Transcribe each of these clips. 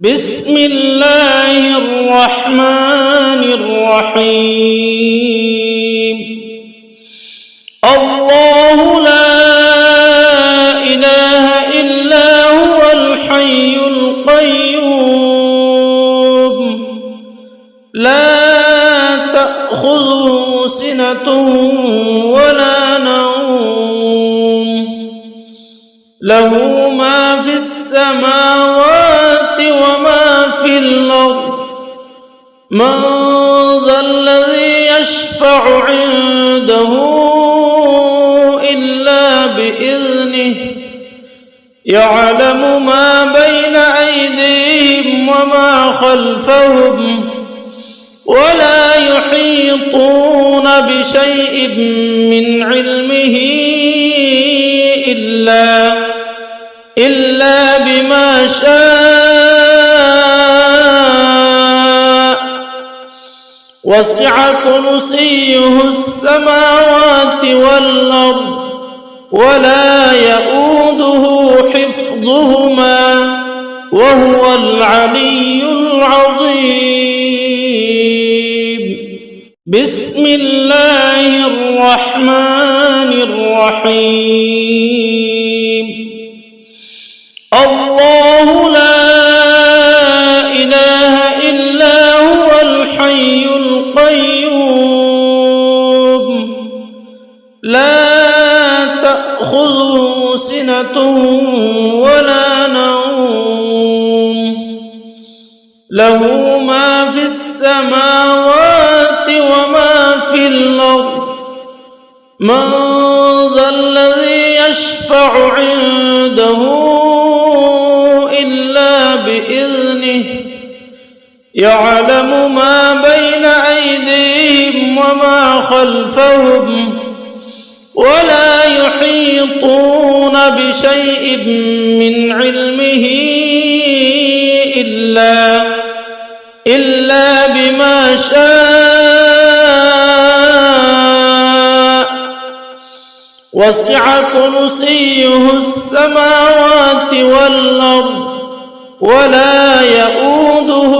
بسم الله الرحمن الرحيم. الله لا إله إلا هو الحي القيوم لا تأخذه سنة ولا نوم له ما في السماوات وما في الأرض من ذا الذي يشفع عنده إلا بإذنه يعلم ما بين أيديهم وما خلفهم ولا يحيطون بشيء من علمه إلا بما شاء وسع كرسيه السماوات والأرض ولا يؤوده حفظهما وهو العلي العظيم. بسم الله الرحمن الرحيم. الله لا إله إلا هو الحي القيوم لا تأخذه سنة ولا نوم له ما في السماوات وما في الأرض من ذا الذي يشفع عنده إلا بإذنه يعلم ما بين أيديهم وما خلفهم ولا يحيطون بشيء من علمه إلا بما شاء وسع كرسيه السماوات والأرض ولا يؤوده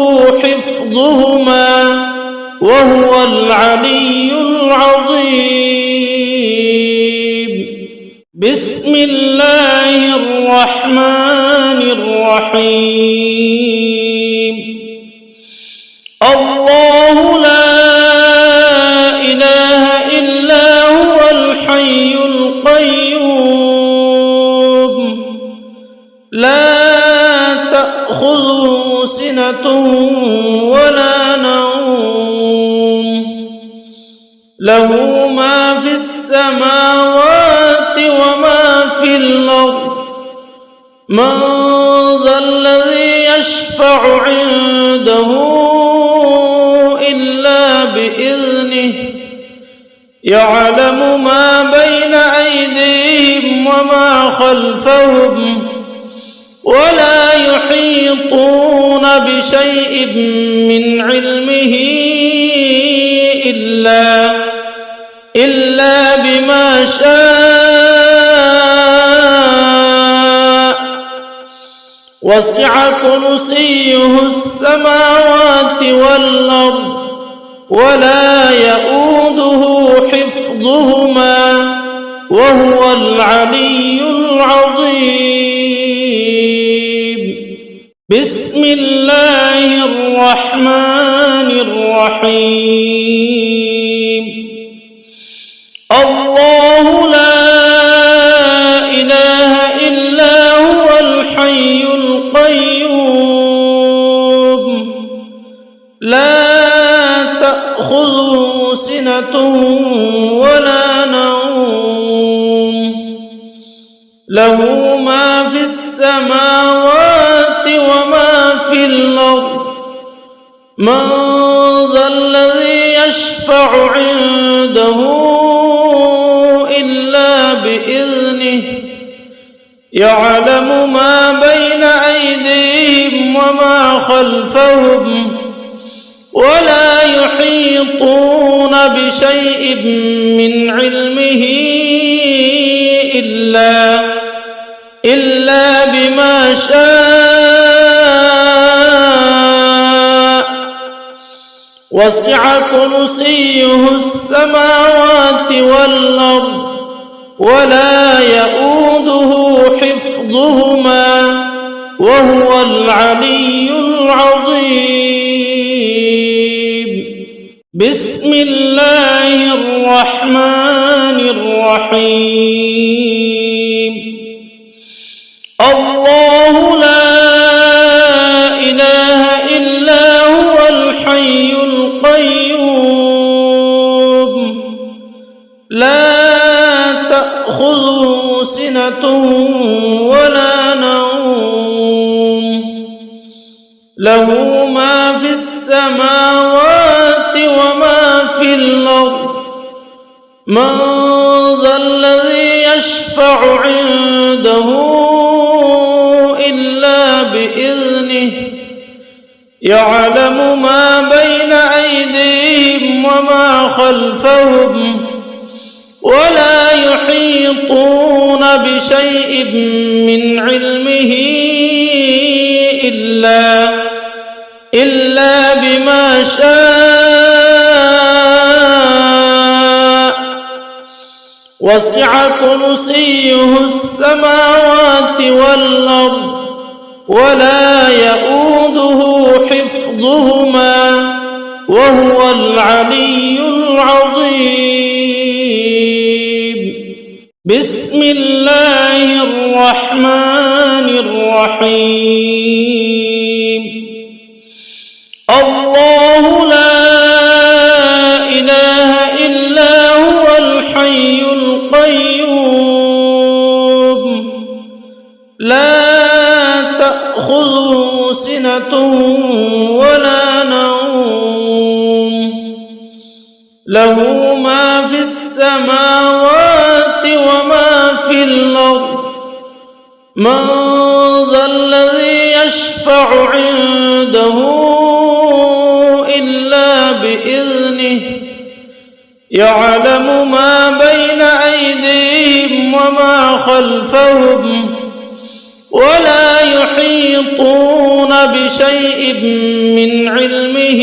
حفظهما وهو العلي العظيم. بسم الله الرحمن الرحيم. الله لا إله إلا هو الحي القيوم لا تأخذه سنة ولا نوم له ما في السماوات وما في الأرض من ذا الذي يشفع عنده إلا بإذنه يعلم ما بين أيديهم وما خلفهم ولا يحيطون بشيء من علمه إلا بما شاء وسع كرسيه السماوات والأرض ولا يؤوده حفظهما وهو العلي العظيم. بسم الله الرحمن الرحيم. الله لا إله إلا هو الحي القيوم لا تأخذه سنة ولا نوم له ما في السماوات وما في الأرض من ذا الذي يشفع عنده إلا بإذنه يعلم ما بين أيديهم وما خلفهم ولا يحيطون بشيء من علمه إلا بما شاء وسع كرسيه السماوات والأرض ولا يؤوده حفظهما وهو العلي العظيم. بسم الله الرحمن الرحيم. الله لا إله إلا هو الحي القيوم لا تأخذه سنة ولا نوم له ما في السماوات وما في الأرض من ذا الذي يشفع عنده إلا بإذنه يعلم ما بين أيديهم وما خلفهم ولا يحيطون بشيء من علمه إلا بما شاء وسع كرسيه السماوات والأرض ولا يؤوده حفظهما وهو العلي العظيم. بسم الله الرحمن الرحيم. الله لا إله إلا هو الحي القيوم لا تأخذه سنة ولا نوم له ما في السماوات وما في الأرض من ذا الذي يشفع عنده إلا بإذنه يعلم ما بين أيديهم وما خلفهم ولا يحيطون بشيء من علمه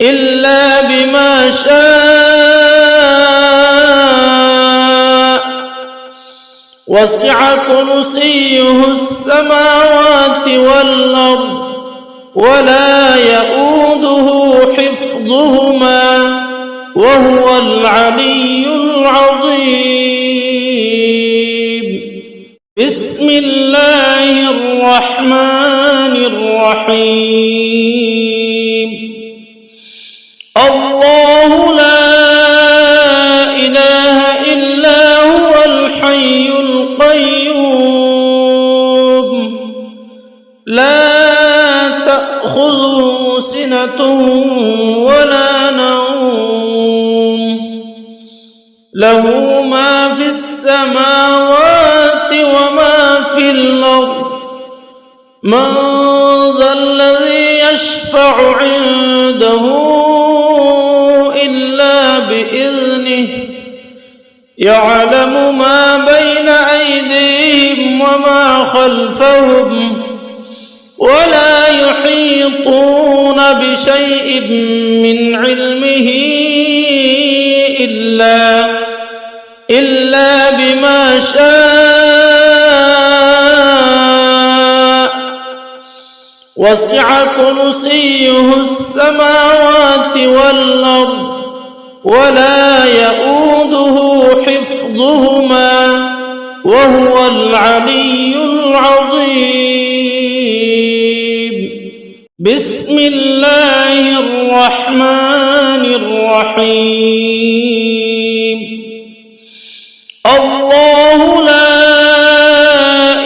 إلا بما شاء وسع كرسيه السماوات والأرض ولا يؤوده حفظهما وهو العلي العظيم. بسم الله الرحمن الرحيم. الله لا إله إلا هو الحي القيوم لا تأخذه سنة ولا نوم له ما في السماوات وما في الأرض من ذا الذي يشفع عنده إلا بإذنه يعلم ما بين أيديهم وما خلفهم ولا يحيطون بشيء من علمه إلا بما شاء وسع كرسيه السماوات والأرض ولا يؤوده حفظهما وهو العلي العظيم. بسم الله الرحمن الرحيم. الله لا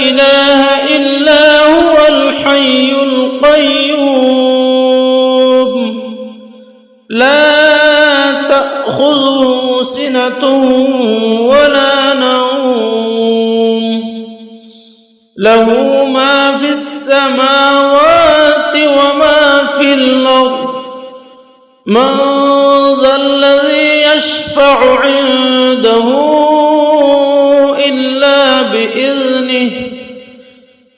إله إلا هو الحي القيوم لا تأخذه سنة ولا نوم له ما في السماوات وما في الأرض من ذا الذي يشفع عنده إلا بإذنه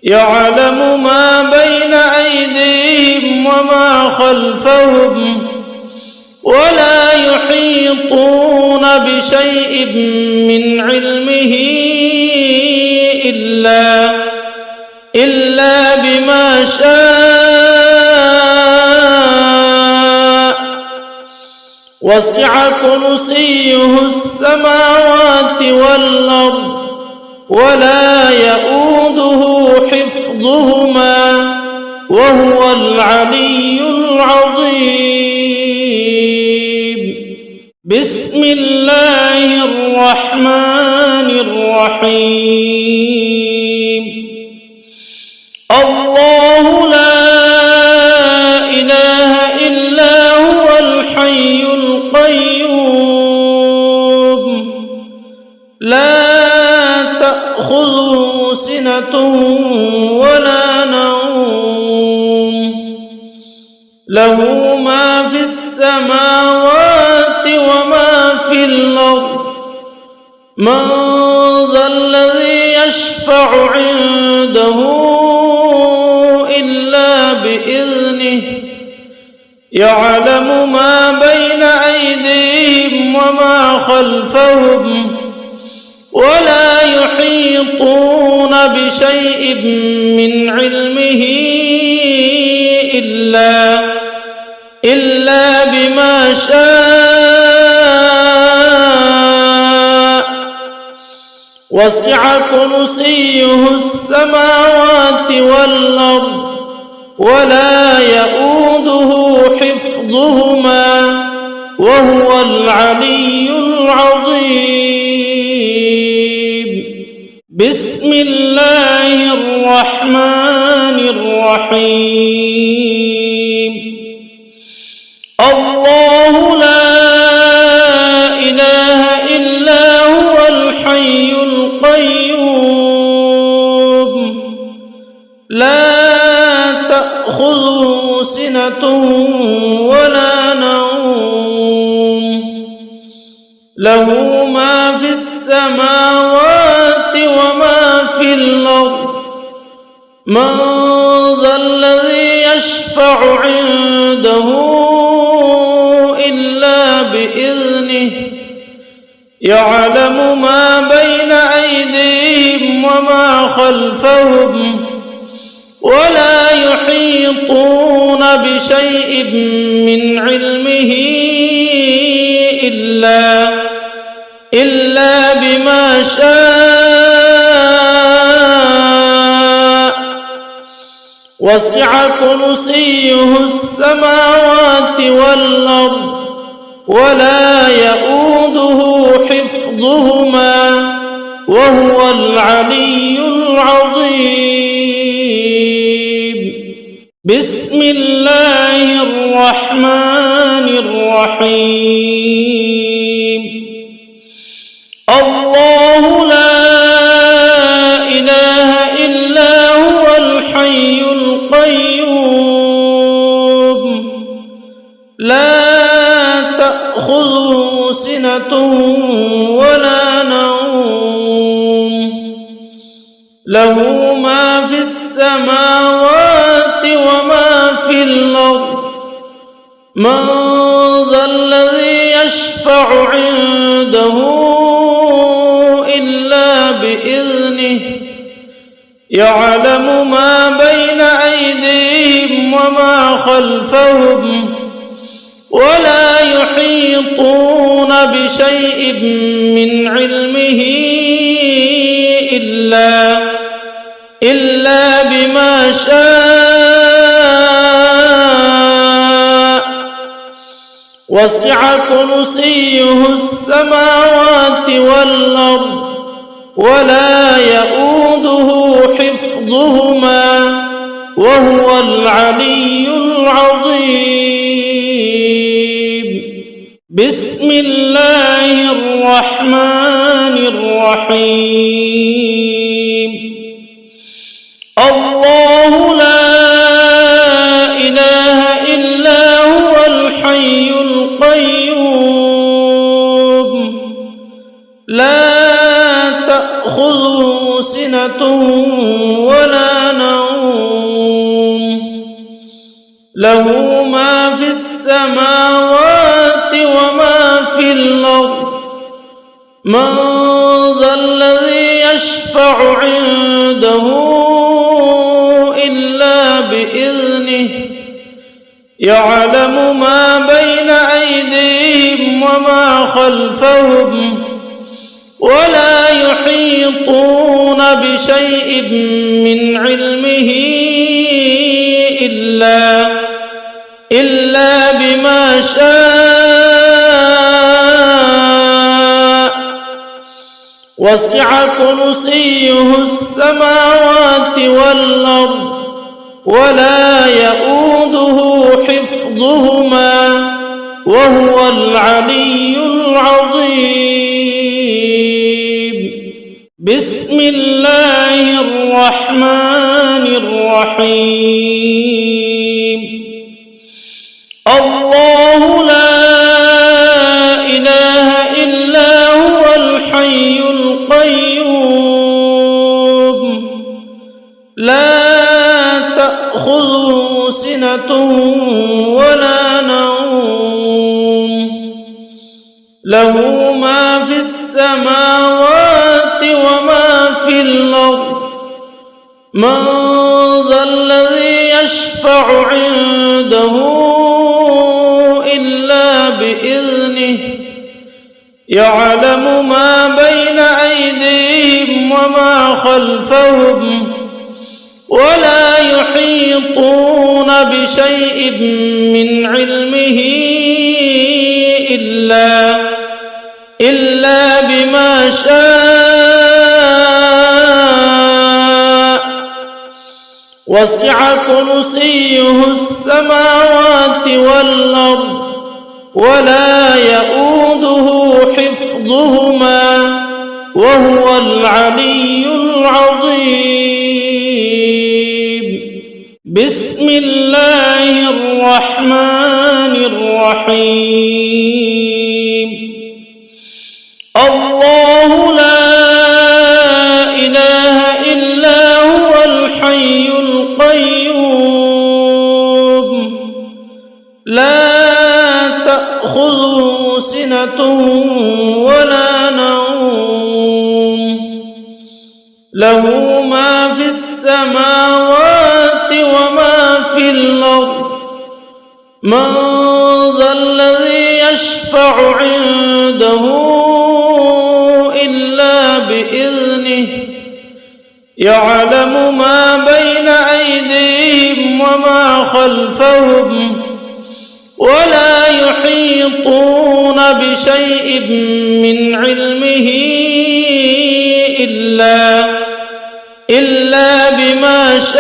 يعلم ما بين أيديهم وما خلفهم ولا يحيطون بشيء من علمه إلا بما شاء وسع كرسيه السماوات والأرض ولا يؤوده حفظهما وهو العلي العظيم. بسم الله الرحمن الرحيم. الله لا إله إلا هو الحي القيوم لا تأخذه سنة ولا نوم له ما في السماوات وما في الأرض من ذا الذي يشفع عنده إلا بإذنه يعلم ما بين أيديهم وما خلفهم ولا يحيطون بشيء من علمه إلا بما شاء وسع كرسيه السماوات والأرض ولا يؤوده حفظهما وهو العلي العظيم. بسم الله الرحمن الرحيم. الله لا إله إلا هو الحي القيوم لا تأخذه سنة ولا نوم له ما في السماوات وما في الأرض من ذا الذي يشفع عنده إلا بإذنه يعلم ما بين أيديهم وما خلفهم ولا يحيطون بشيء من علمه إلا بما شاء وسع كرسيه السماوات والأرض ولا يؤوده حفظهما وهو العلي العظيم. بسم الله الرحمن الرحيم. الله لا إله إلا هو الحي القيوم لا تأخذه سنة ولا نوم له ما في السماوات وما في الأرض من ذا الذي يشفع عنده إلا بإذنه يعلم ما بين أيديهم وما خلفهم ولا يحيطون بشيء من علمه إلا بما شاء وسع كرسيه السماوات والأرض ولا يؤوده حفظهما وهو العلي العظيم. بسم الله الرحمن الرحيم. الله لا إله إلا هو الحي القيوم لا تأخذه سنة ولا نوم له ما في السماوات وما في الأرض من ذا الذي يشفع عنده إلا بإذنه يعلم ما بين أيديهم وما خلفهم ولا يحيطون بشيء من علمه إلا بما شاء وسع كرسيه السماوات والأرض ولا يؤوده حفظهما وهو العلي العظيم. بسم الله الرحمن الرحيم. الله لا إله إلا هو الحي القيوم لا تأخذه سنة ولا نوم له ما في السماوات وما في الأرض من ذا الذي يشفع عنده إلا بإذنه يعلم ما بين أيديهم وما خلفهم ولا يحيطون بشيء من علمه إلا بما شاء وسع كرسيه السماوات والأرض ولا يؤوده حفظهما وهو العلي العظيم. بسم الله الرحمن الرحيم. الله لا إله إلا هو الحي القيوم لا تأخذه سنة ولا نوم له ما في السماوات وما في الأرض من ذا الذي يشفع عنده إلا بإذنه يعلم ما بين أيديهم وما خلفهم ولا يحيطون بشيء من علمه إلا بما شاء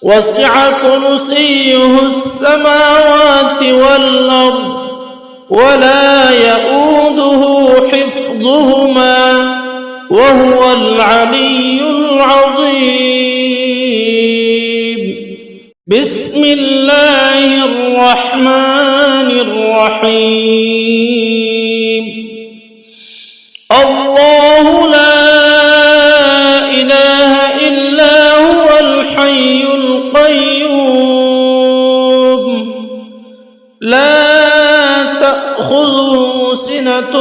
وسع كرسيه السماوات والأرض ولا يؤوده حفظهما وهو العلي العظيم. بسم الله الرحمن الرحيم. الله لا إله إلا هو الحي القيوم لا تأخذه سنة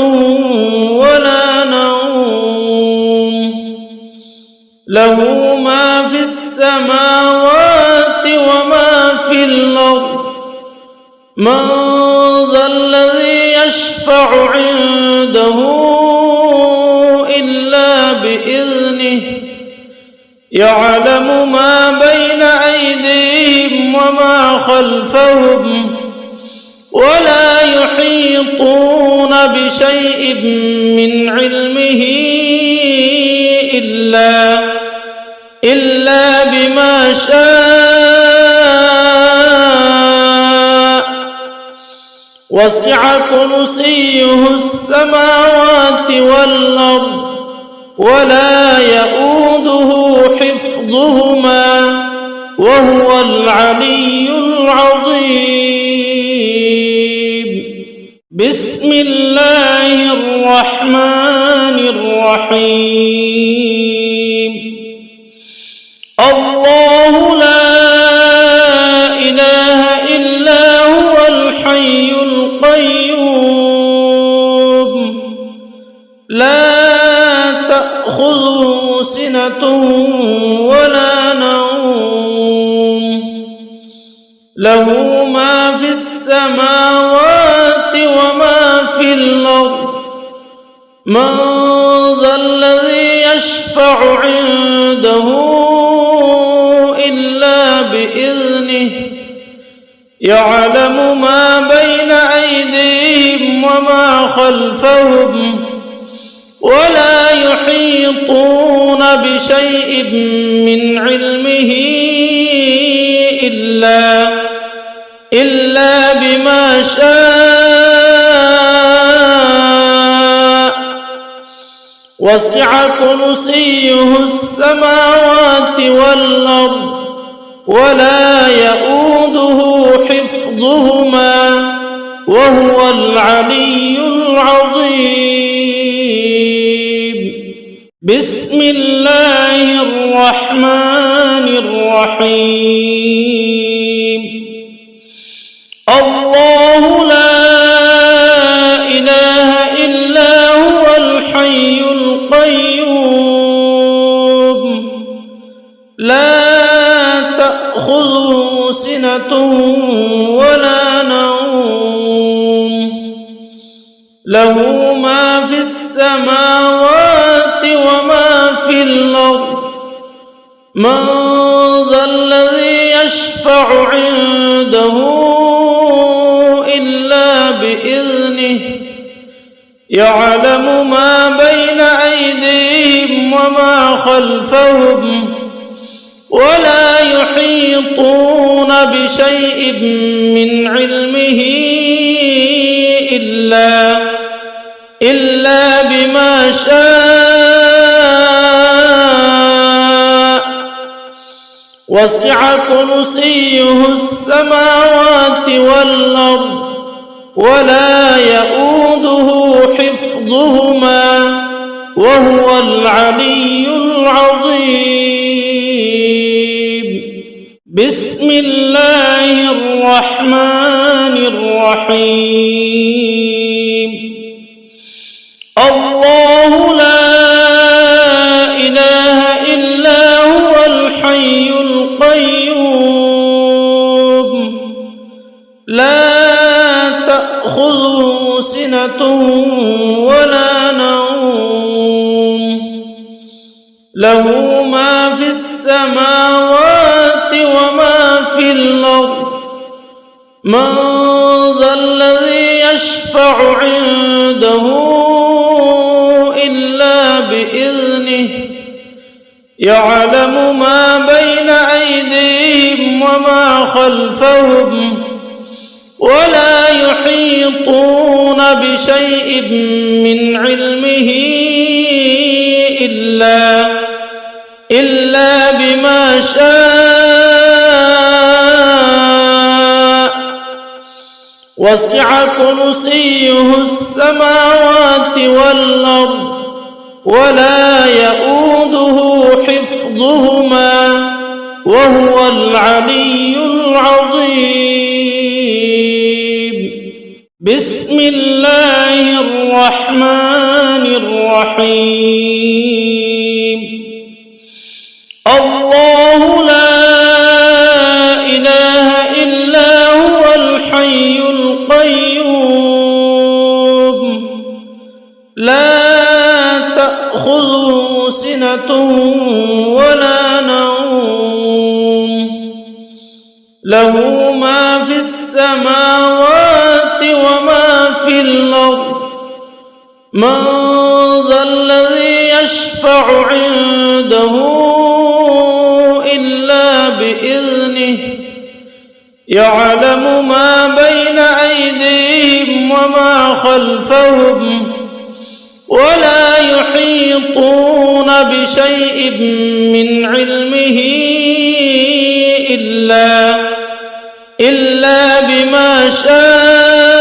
ولا نوم له ما في السماوات وما في الأرض من ذا الذي يشفع عنده إلا بإذنه يعلم ما بين أيديهم وما خلفهم ولا يحيطون بشيء من علمه إلا بما شاء وسع كرسيه السماوات والأرض ولا يؤوده حفظهما وهو العلي العظيم. بسم الله الرحمن الرحيم. الله لا إله إلا هو الحي القيوم لا تأخذه سنة ولا نوم له ما في السماوات وما في الأرض من ذا الذي يشفع عنده إلا بإذنه يعلم ما بين أيديهم وما خلفهم ولا يحيطون بشيء من علمه إلا بما شاء وسع كرسيه السماوات والأرض ولا يؤوده حفظهما وهو العلي العظيم بسم الله الرحمن الرحيم الله لا إله إلا هو الحي القيوم لا تأخذه سنة ولا نوم له ما في السماوات وما في الأرض من ذا الذي يشفع عنده إلا بإذنه يعلم ما بين أيديهم وما خلفهم ولا يحيطون بشيء من علمه إلا بما شاء وسع كرسيه السماوات والأرض ولا يؤوده حفظهما وهو العلي العظيم بسم الله الرحمن الرحيم الله لا إله إلا هو الحي القيوم لا تأخذه سنة ولا نوم له ما في السماوات وما في الأرض من ذا الذي يشفع عنده إلا بإذنه يعلم ما بين أيديهم وما خلفهم ولا يحيطون بشيء من علمه إلا بما شاء وسع كرسيه السماوات والأرض ولا يؤوده حفظهما وهو العلي العظيم بسم الله الرحمن الرحيم الله لا إله إلا هو الحي القيوم لا تأخذه سنة ولا نوم له ما في السماوات وما في الأرض من ذا الذي يشفع عنده إلا بإذنه يعلم ما بين أيديهم وما خلفهم ولا يحيطون بشيء من علمه إلا بما شاء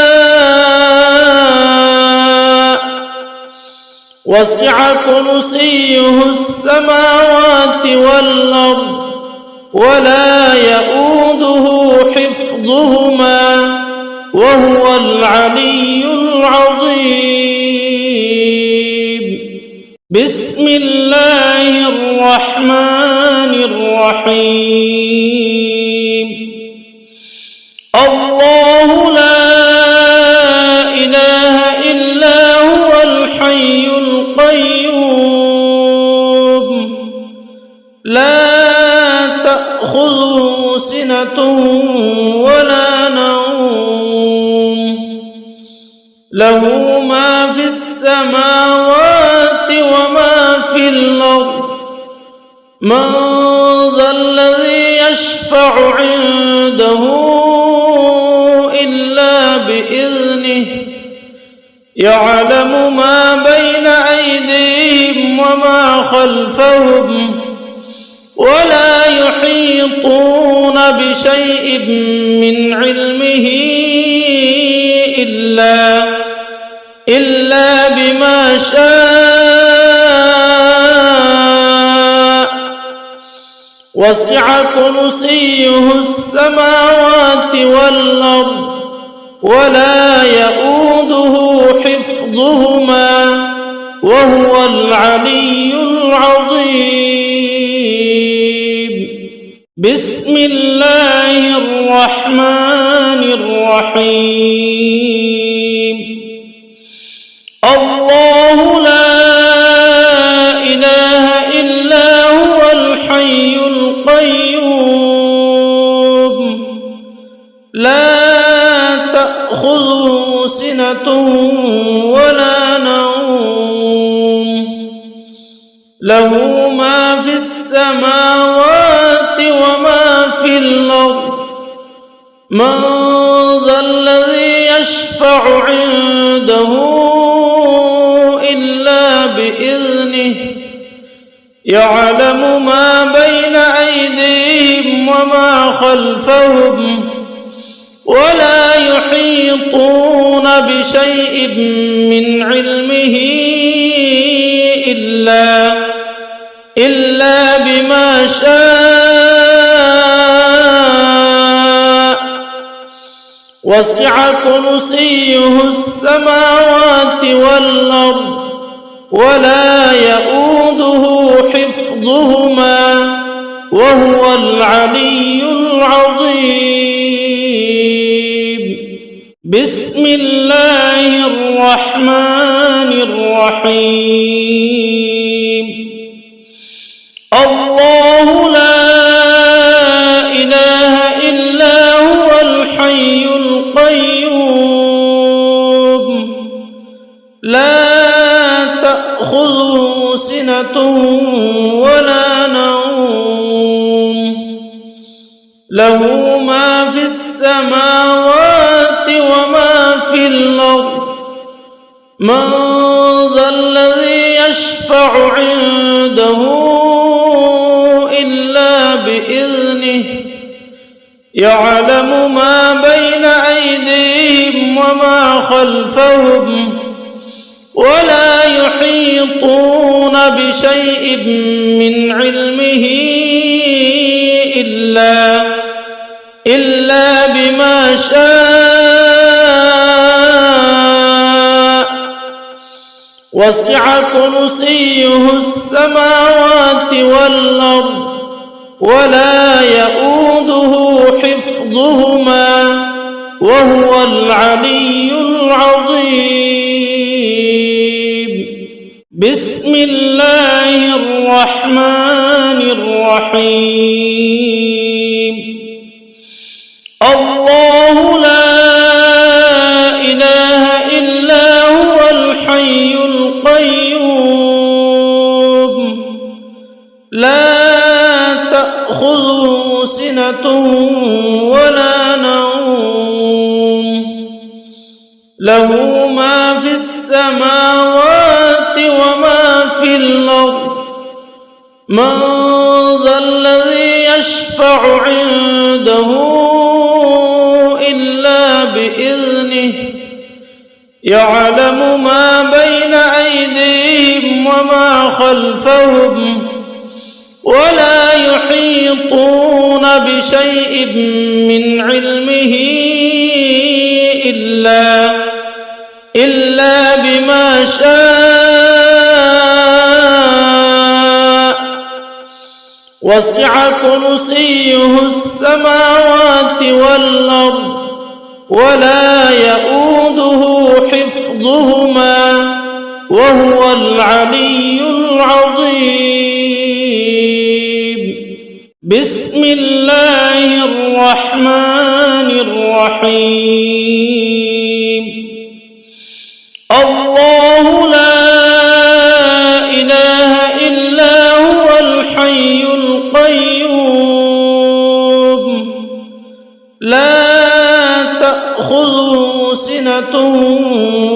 وسع كرسيه السماوات والأرض ولا يؤوده حفظهما وهو العلي العظيم. بسم الله الرحمن الرحيم. الله لا إله إلا هو الحي القيوم لا تأخذه سنة ولا نوم له ما في السماوات وما في الأرض من ذا الذي يشفع عنده إلا بإذنه يعلم ما بين أيديهم وما خلفهم ولا يحيطون بشيء من علمه إلا بما شاء وسع كرسيه السماوات والأرض ولا يؤوده حفظهما وهو العلي العظيم. بسم الله الرحمن الرحيم. الله لا إله إلا هو الحي القيوم لا تأخذه سنة ولا نوم له ما في السماوات وما في الأرض من ذا الذي يشفع عنده إلا بإذنه يعلم ما بين أيديهم وما خلفهم ولا يحيطون بشيء من علمه إلا بما شاء وسع كرسيه السماوات والأرض ولا يؤوده حفظهما وهو العلي العظيم. بسم الله الرحمن الرحيم. الله لا إله إلا هو الحي القيوم لا تأخذه سنة ولا نوم له ما في السماوات وما في الأرض من ذا الذي يشفع عنده إلا بإذنه يعلم ما بين أيديهم وما خلفهم ولا يحيطون بشيء من علمه إلا بما شاء وسع كرسيه السماوات والأرض ولا يؤوده حفظهما وهو العلي العظيم. بسم الله الرحمن الرحيم. الله لا إله إلا هو الحي القيوم لا تأخذه سنة ولا نوم له ما في السماوات وما في الأرض من ذا الذي يشفع عنده إلا بإذنه يعلم ما بين أيديهم وما خلفهم ولا يحيطون بشيء من علمه إلا بما شاء وسع كرسيه السماوات والأرض ولا يؤوده حفظهما وهو العلي العظيم. بسم الله الرحمن الرحيم. الله لا إله إلا هو الحي القيوم لا تأخذه سنة ولا نوم له ما في السماوات وما في الأرض من ذا الذي يشفع عنده إلا بإذنه يعلم ما بين أيديهم وما خلفهم ولا يحيطون بشيء من علمه إلا بما شاء وسع كرسيه السماوات والأرض ولا يؤوده حفظهما وهو العلي العظيم. بسم الله الرحمن الرحيم. الله لا إله إلا هو الحي القيوم لا تأخذه سنة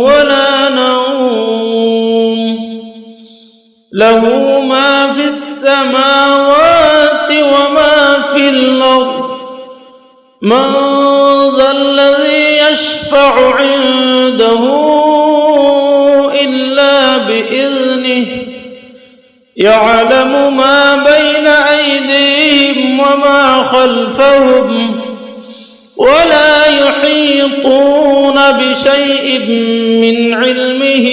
ولا نوم له ما في السماوات وما في الأرض من ذا الذي يشفع عنده إلا بإذنه يعلم ما بين أيديهم وما خلفهم ولا يحيطون بشيء من علمه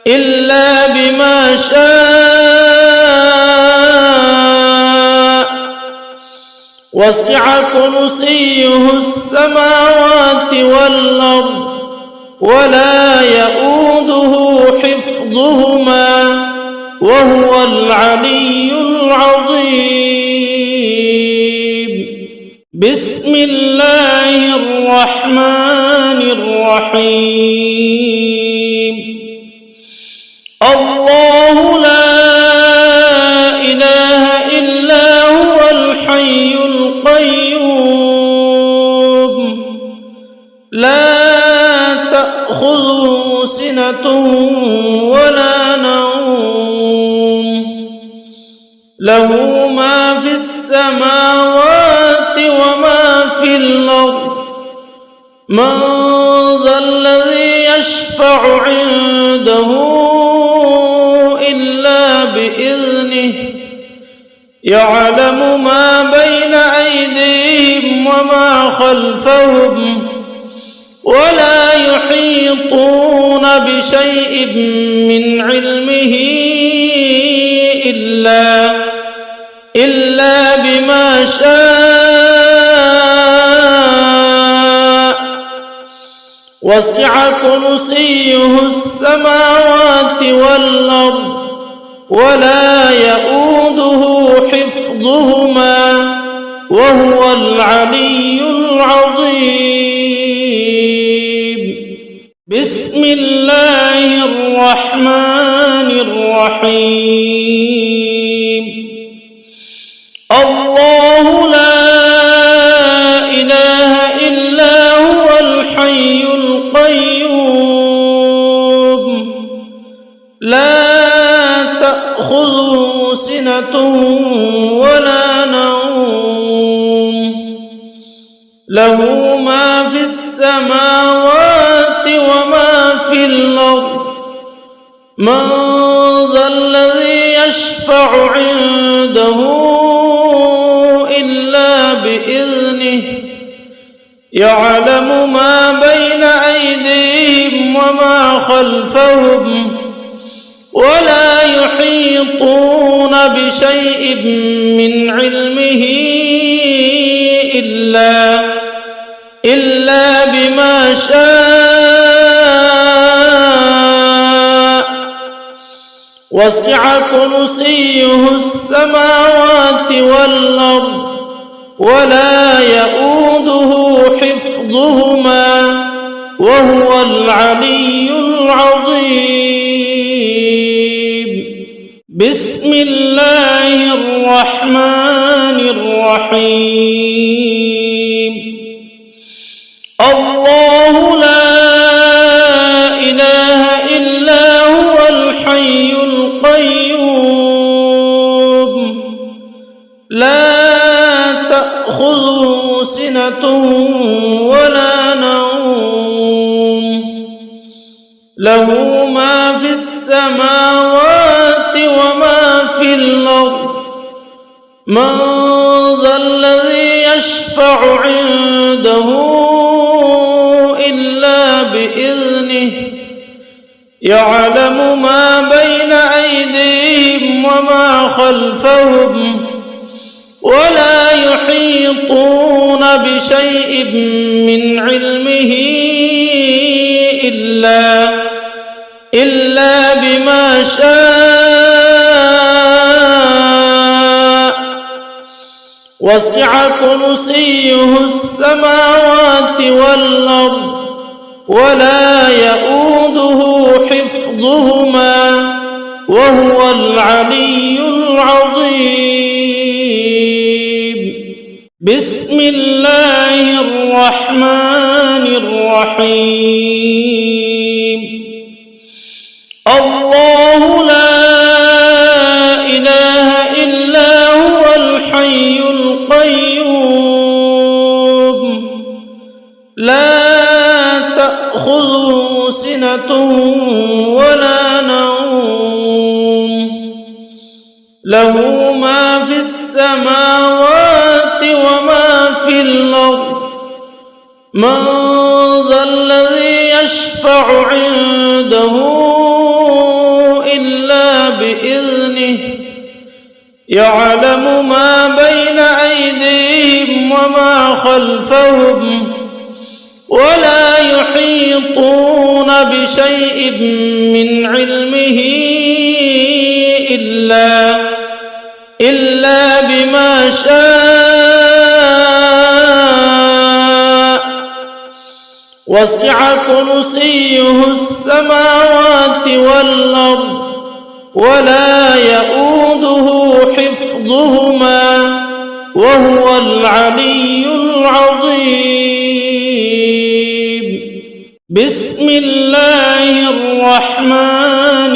إلا بما شاء وسع كرسيه السماوات والأرض ولا يؤوده حفظهما وهو العلي العظيم. بسم الله الرحمن الرحيم. الله لا إله إلا هو الحي القيوم لا تأخذه سنة ولا نوم له ما في السماوات وما في الأرض من ذا الذي يشفع عنده إلا بإذنه يعلم ما بين أيديهم وما خلفهم ولا يحيطون بشيء من علمه إلا بما شاء وسع كرسيه السماوات والأرض ولا يؤوده حفظهما وهو العلي العظيم. بسم الله الرحمن الرحيم. الله لا إله إلا هو الحي القيوم لا تأخذه سنة ولا نوم له ما في السماوات وما في الأرض من ذا الذي يشفع عنده إلا بإذنه يعلم ما بين أيديهم وما خلفهم ولا يحيطون بشيء من علمه إلا بما شاء وسع كرسيه السماوات والأرض ولا يؤوده حفظهما وهو العلي العظيم. بسم الله الرحمن الرحيم. الله لا إله إلا هو الحي القيوم لا تأخذه سنة ولا نوم له ما في السماوات وما في الأرض من ذا الذي يشفع عنده إلا بإذنه يعلم ما بين أيديهم وما خلفهم ولا يحيطون بشيء من علمه إلا بما شاء وسع كرسيه السماوات والأرض ولا يؤوده حفظهما وهو العلي العظيم. بسم الله الرحمن الرحيم. الله لا إله إلا هو الحي القيوم لا تأخذه سنة ولا نوم له ما في السماوات وما في الأرض من ذا الذي يشفع عنده إلا بإذنه يعلم ما بين أيديهم وما خلفهم ولا يحيطون بشيء من علمه إلا بما شاء وسع كرسيه السماوات والأرض ولا يؤوده حفظهما وهو العلي العظيم. بسم الله الرحمن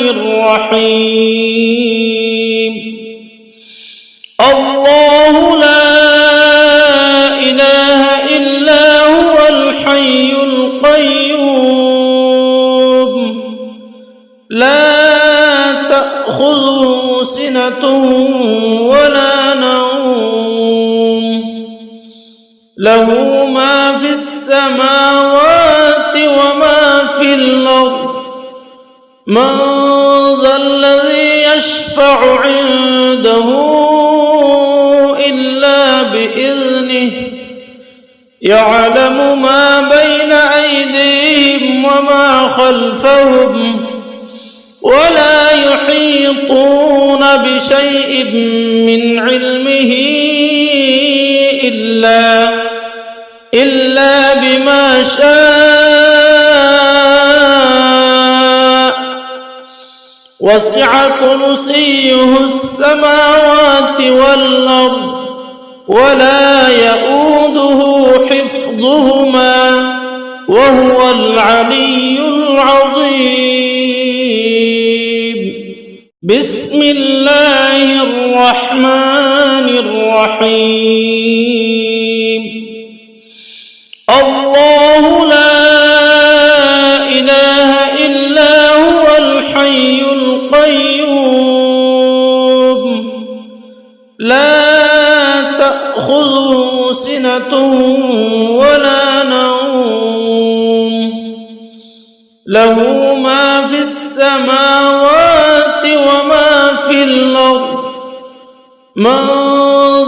الرحيم. الله لا إله إلا هو الحي القيوم لا تأخذه سنة ولا نوم له ما في السماوات وما في الأرض من ذا الذي يشفع عنده إلا بإذنه يعلم ما بين أيديهم وما خلفهم ولا يحيطون بشيء من علمه إلا بما شاء وسع كرسيه السماوات والأرض ولا يؤوده حفظهما وهو العلي العظيم. بسم الله الرحمن الرحيم. الله لا إله إلا هو الحي القيوم لا تأخذه سنة ولا نوم له ما في السماوات وما في الأرض من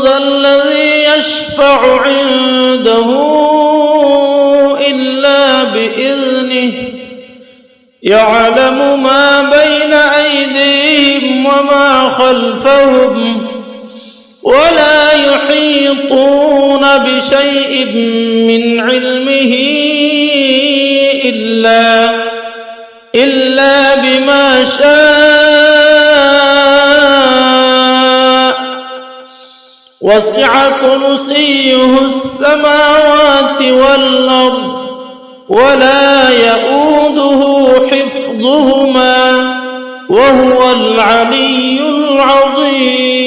ذا الذي يشفع عنده إلا بإذنه يعلم ما بين أيديهم وما خلفهم ولا يحيطون بشيء من علمه إلا بما شاء وسع كرسيه السماوات والأرض ولا يؤوده حفظهما وهو العلي العظيم.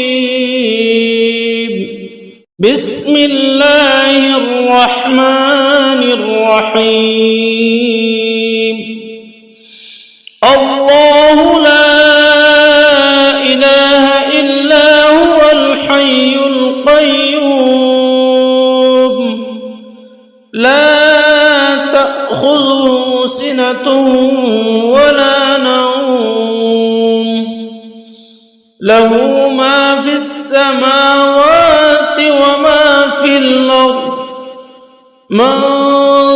بسم الله الرحمن الرحيم. الله لا إله إلا هو الحي له ما في السماوات وما في الأرض من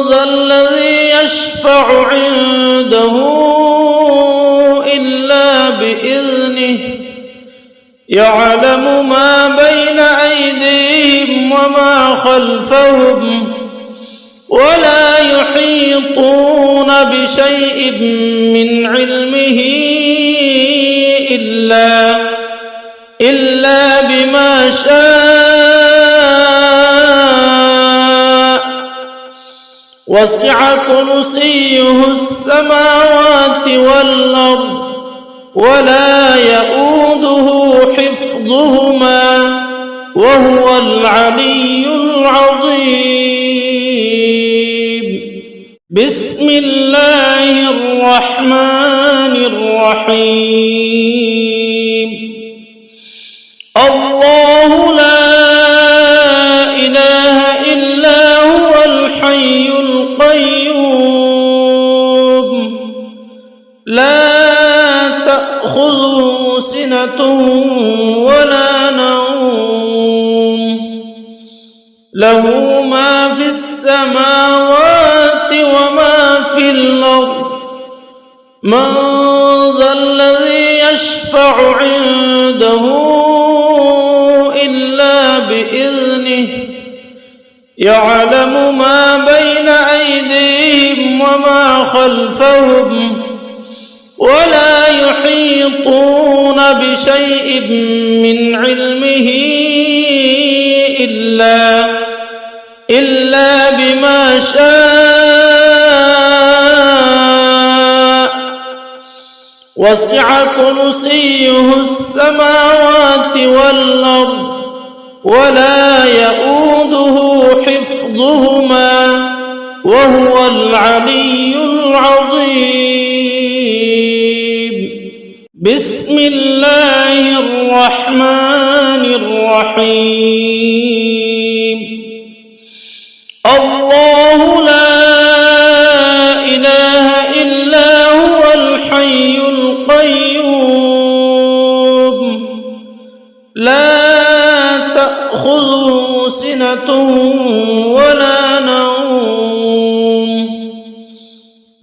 ذا الذي يشفع عنده إلا بإذنه يعلم ما بين أيديهم وما خلفهم ولا يحيطون بشيء من علمه إلا بما شاء وسع كرسيه السماوات والأرض ولا يؤوده حفظهما وهو العلي العظيم. بسم الله الرحمن الرحيم. الله لا إله إلا هو الحي القيوم لا تأخذه سنة ولا نوم له ما في السماوات وما في الأرض من ذا الذي يشفع عنده إلا بإذنه يعلم ما بين أيديهم وما خلفهم ولا يحيطون بشيء من علمه إلا بما شاء وسع كرسيه السماوات والأرض ولا يؤوده حفظهما وهو العلي العظيم. بسم الله الرحمن الرحيم. الله لا إله إلا هو الحي القيوم لا تأخذه سنة ولا نوم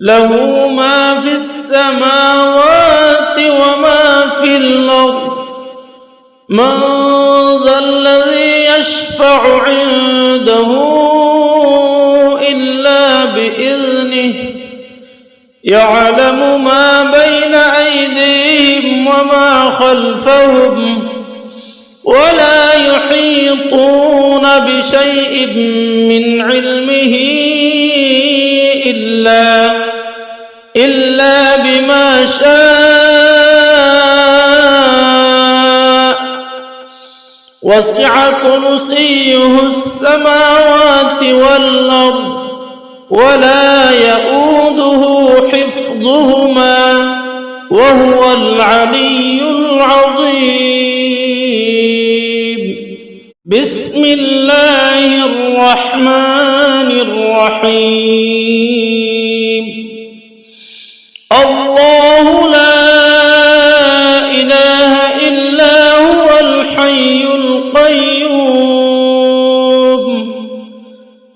له ما في السماوات وما في الأرض من ذا الذي يشفع عنده إلا بإذنه يعلم ما بين أيديهم وما خلفهم ولا يحيطون بشيء من علمه إلا بما شاء وسع كرسيه السماوات والأرض ولا يؤوده حفظهما وهو العلي العظيم. بسم الله الرحمن الرحيم. الله لا إله إلا هو الحي القيوم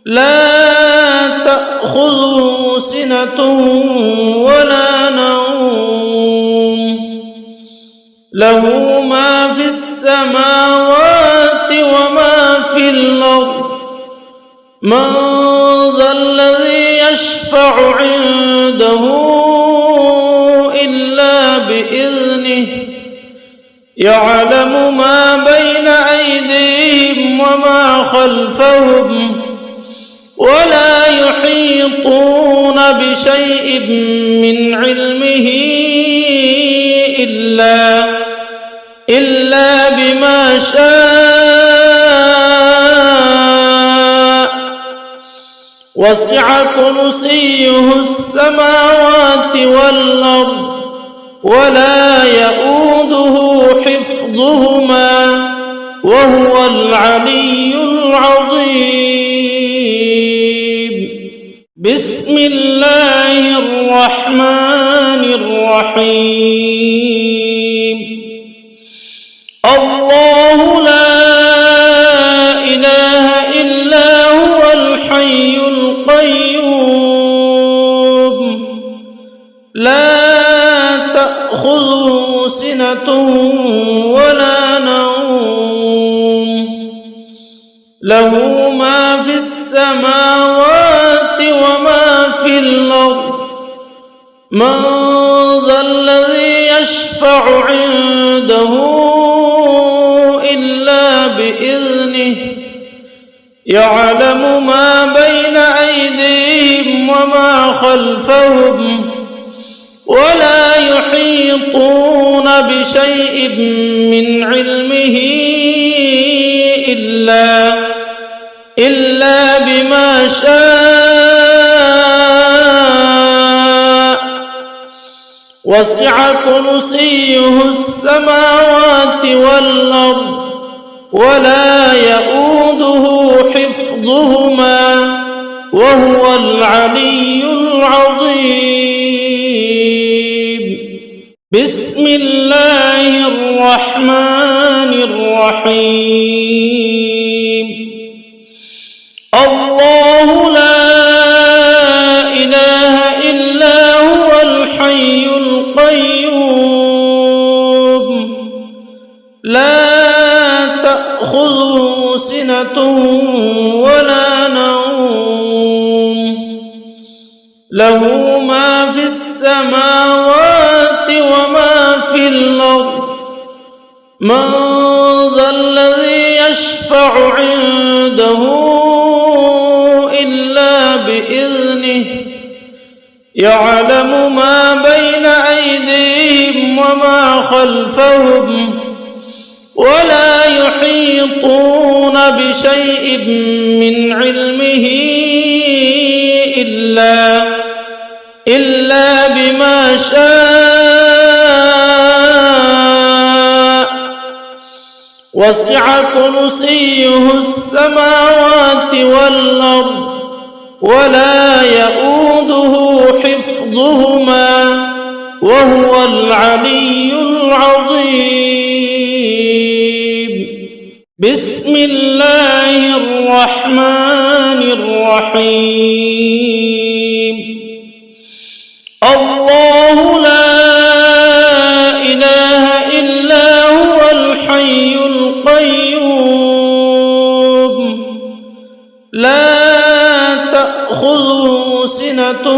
لا تأخذه سنة ولا نوم له ما في السماوات وما في الأرض من ذا الذي يشفع عنده إلا بإذنه يعلم ما بين أيديهم وما خلفهم ولا يحيطون بشيء من علمه إلا بما شاء وسع كرسيه السماوات والأرض ولا يؤوده حفظهما وهو العلي العظيم. بسم الله الرحمن الرحيم. تأخذه سنة ولا نوم له ما في السماوات وما في الأرض من ذا الذي يشفع عنده إلا بإذنه يعلم ما بين أيديهم وما خلفهم ولا يحيطون بشيء من علمه إلا بما شاء وسع كرسيه السماوات والأرض ولا يؤوده حفظهما وهو العلي العظيم بسم الله الرحمن الرحيم الله لا إله إلا هو الحي القيوم لا تأخذه سنة ولا نوم له ما في السماوات وما في الأرض من ذا الذي يشفع عنده إلا بإذنه يعلم ما بين أيديهم وما خلفهم ولا يحيطون بشيء من علمه إلا بما شاء وسع كرسيه السماوات والأرض ولا يؤوده حفظهما وهو العلي العظيم بسم الله الرحمن الرحيم الله لا إله إلا هو الحي القيوم لا تأخذه سنة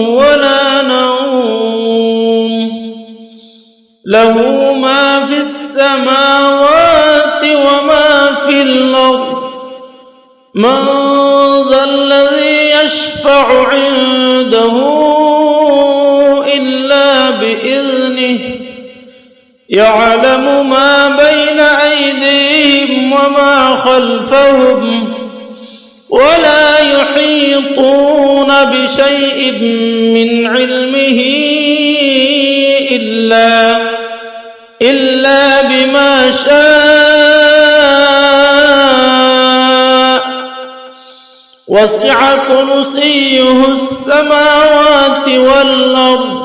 ولا نوم له ما في السماوات وما في الأرض من ذا الذي يشفع عنده إلا بإذنه يعلم ما بين أيديهم وما خلفهم ولا يحيطون بشيء من علمه إلا بما شاء وسع كرسيه السماوات والأرض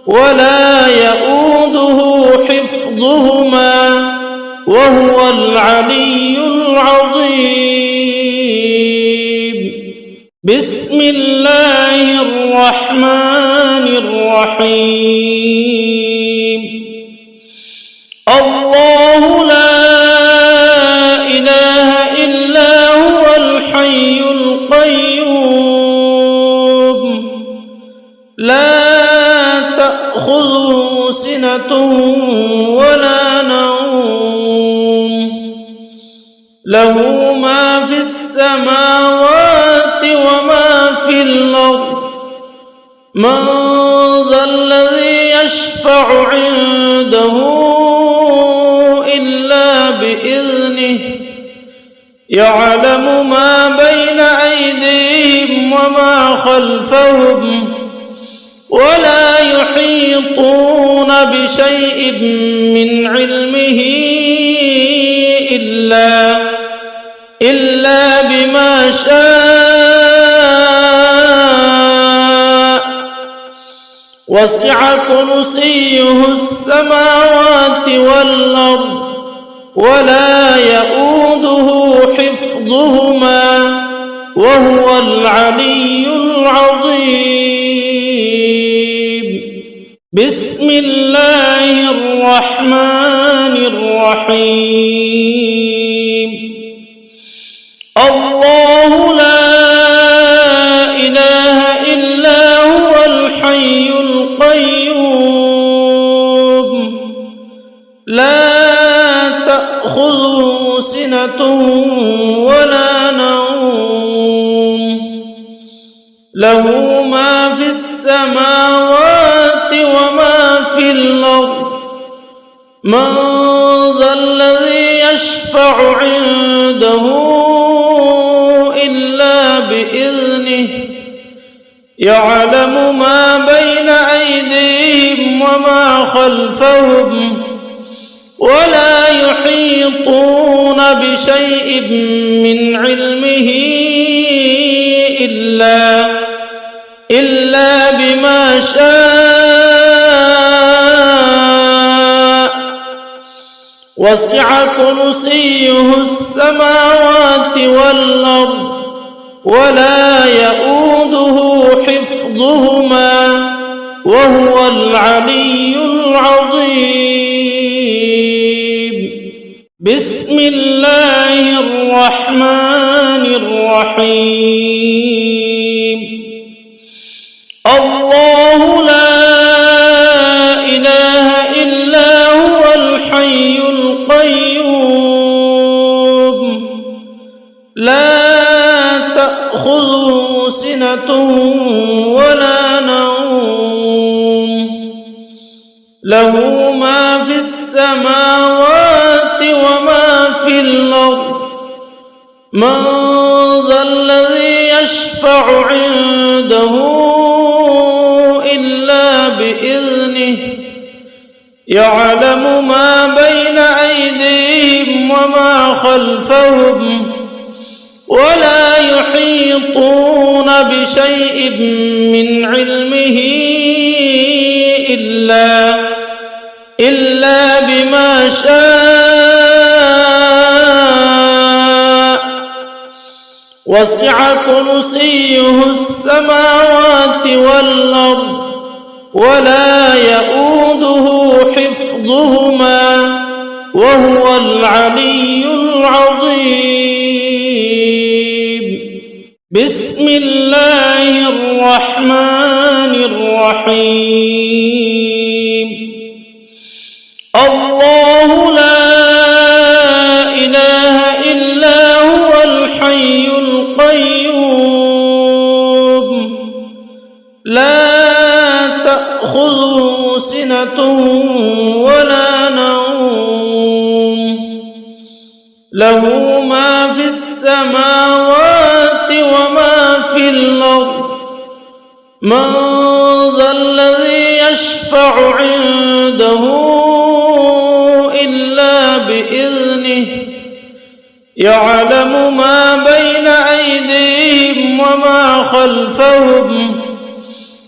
ولا يؤوده حفظهما وهو العلي العظيم بسم الله الرحمن الرحيم الله لا إله إلا هو الحي القيوم لا تأخذه سنة ولا نوم له ما في السماوات وما في الأرض من ذا الذي يشفع عنده إلا بإذنه يعلم ما بين أيديهم وما خلفهم ولا يحيطون بشيء من علمه إلا بما شاء وسع كرسيه السماوات والأرض ولا يؤوده حفظهما وهو العلي العظيم بسم الله الرحمن الرحيم الله لا إله إلا هو الحي القيوم لا تأخذه سنة ولا نوم له ما في السماوات وما في الأرض من ذا الذي يشفع عنده إلا بإذنه يعلم ما بين أيديهم وما خلفهم ولا يحيطون بشيء من علمه إلا بما شاء وسع كرسيه السماوات والأرض ولا يؤوده حفظهما وهو العلي العظيم بسم الله الرحمن الرحيم الله لا إله إلا هو الحي القيوم لا تأخذه سنة ولا نوم له ما في السماوات وما في الأرض من ذا الذي يشفع عنده إلا بإذنه يعلم ما بين أيديهم وما خلفهم ولا يحيطون بشيء من علمه إلا بما شاء وسع كرسيه السماوات والأرض ولا يؤوده حفظهما وهو العلي العظيم بسم الله الرحمن الرحيم الله لا إله إلا هو الحي القيوم لا تأخذه سنة ولا نوم له ما في السماوات وما في الأرض من ذا الذي يشفع عنده إلا بإذنه يعلم ما بين أيديهم وما خلفهم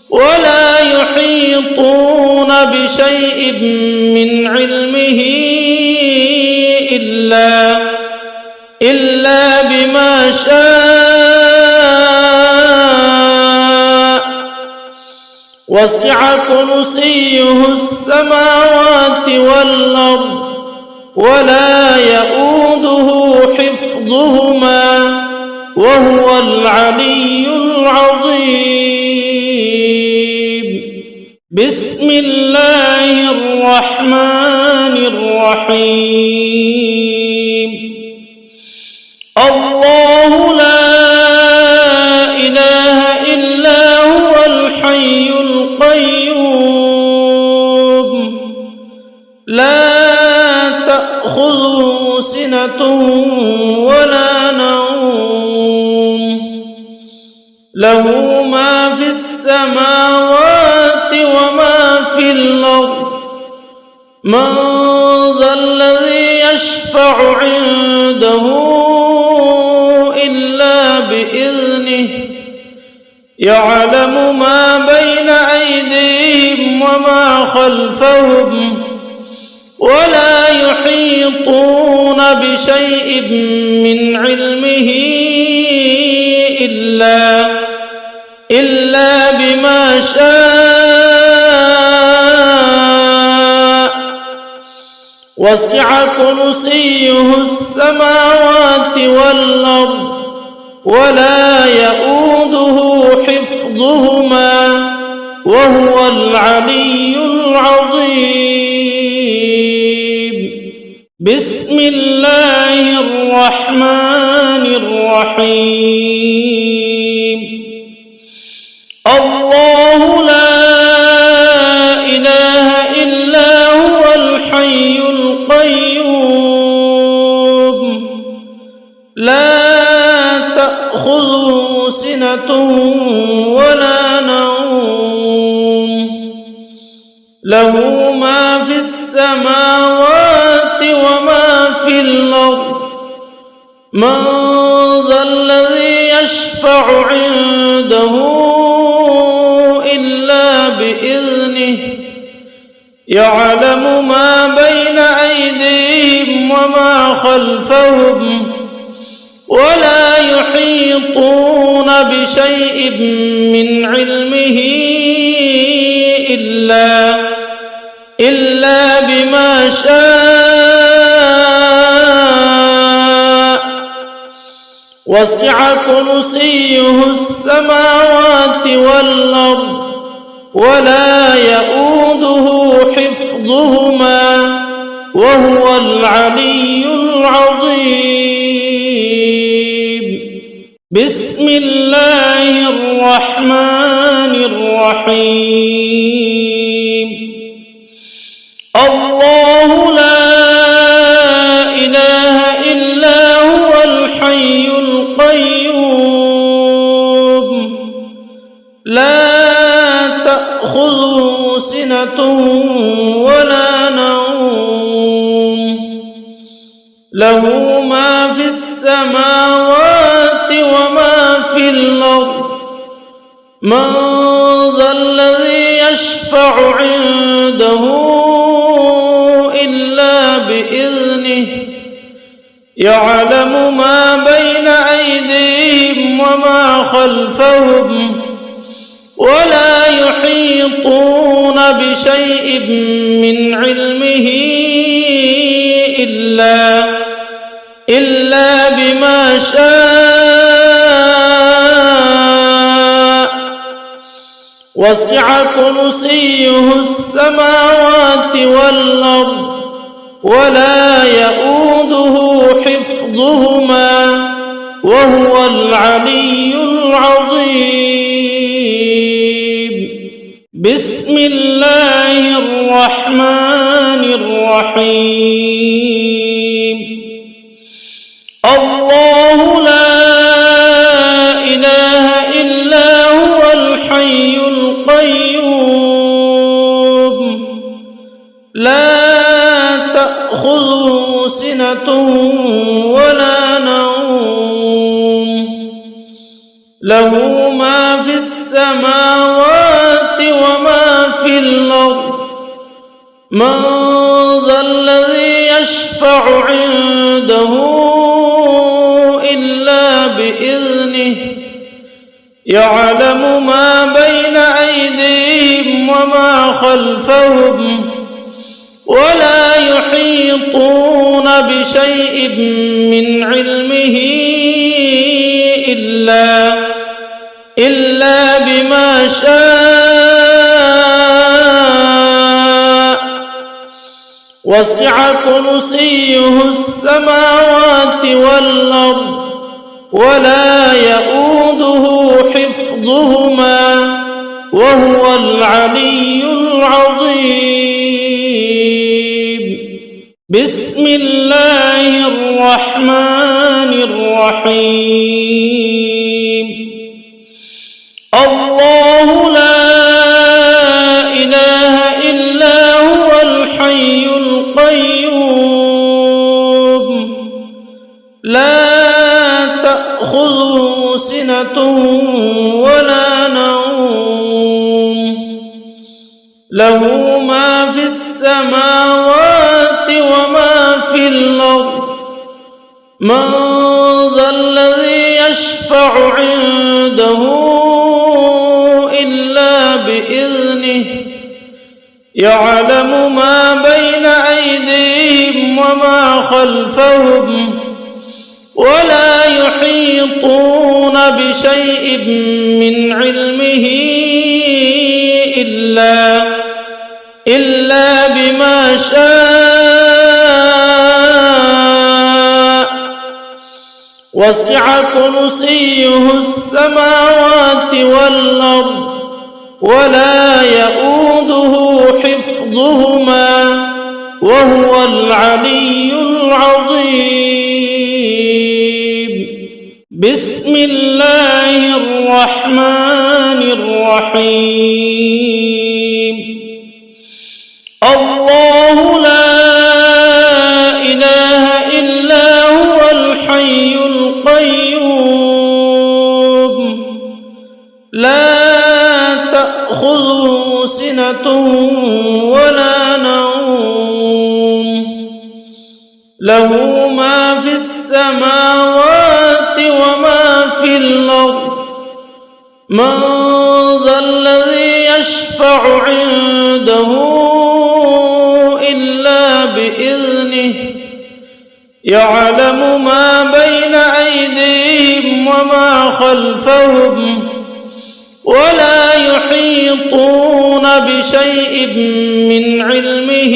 ولا يحيطون بشيء من علمه إلا بما شاء وسع كرسيه السماوات والأرض ولا يؤوده حفظهما وهو العلي العظيم بسم الله الرحمن الرحيم الله لا إله إلا هو الحي القيوم لا تأخذه سنة ولا نوم له ما في السماوات وما في الأرض من ذا الذي يشفع عنده إلا بإذنه يعلم ما بين أيديهم وما خلفهم ولا يحيطون بشيء من علمه إلا بما شاء وسع كرسيه السماوات والأرض ولا يؤوده حفظهما وهو العلي العظيم. بسم الله الرحمن الرحيم. الله لا إله إلا هو الحي القيوم لا تأخذه سنة ولا نوم له ما في السماوات وما في الأرض من ذا الذي يشفع عنده إلا بإذنه يعلم ما بين أيديهم وما خلفهم ولا يحيطون بشيء من علمه إلا بما شاء وسع كرسيه السماوات والأرض ولا يؤوده حفظهما وهو العلي العظيم. بسم الله الرحمن الرحيم. الله لا إله إلا هو الحي القيوم لا تأخذه سنة ولا نوم له ما في السماوات وما في الأرض من ذا الذي يشفع عنده إلا بإذنه يعلم ما بين أيديهم وما خلفهم ولا يحيطون بشيء من علمه إلا بما شاء وسع كرسيه السماوات والأرض ولا يؤوده حفظهما وهو العلي العظيم. بسم الله الرحمن الرحيم. الله لا إله إلا هو الحي القيوم لا تأخذه سنة ولا نوم له ما في السماوات وما في الأرض من ذا الذي يشفع عنده إلا بإذنه يعلم ما بين أيديهم وما خلفهم ولا يحيطون بشيء من علمه إلا بما شاء وسع كرسيه السماوات والأرض ولا يؤوده حفظهما وهو العلي العظيم. بسم الله الرحمن الرحيم. الله لا إله إلا هو الحي القيوم لا تأخذه سنة ولا نوم له ما في السماوات وما في الأرض من ذا الذي يشفع عنده إلا بإذنه يعلم ما بين أيديهم وما خلفهم ولا يحيطون بشيء من علمه إلا بما شاء وسع كرسيه السماوات والأرض ولا يؤوده حفظهما وهو العلي العظيم. بسم الله الرحمن الرحيم. الله لا إله إلا هو الحي القيوم لا تأخذه سنة ولا نوم له ما في السماوات وما في الأرض من ذا الذي يشفع عنده إلا بإذنه يعلم ما بين أيديهم وما خلفهم ولا يحيطون بشيء من علمه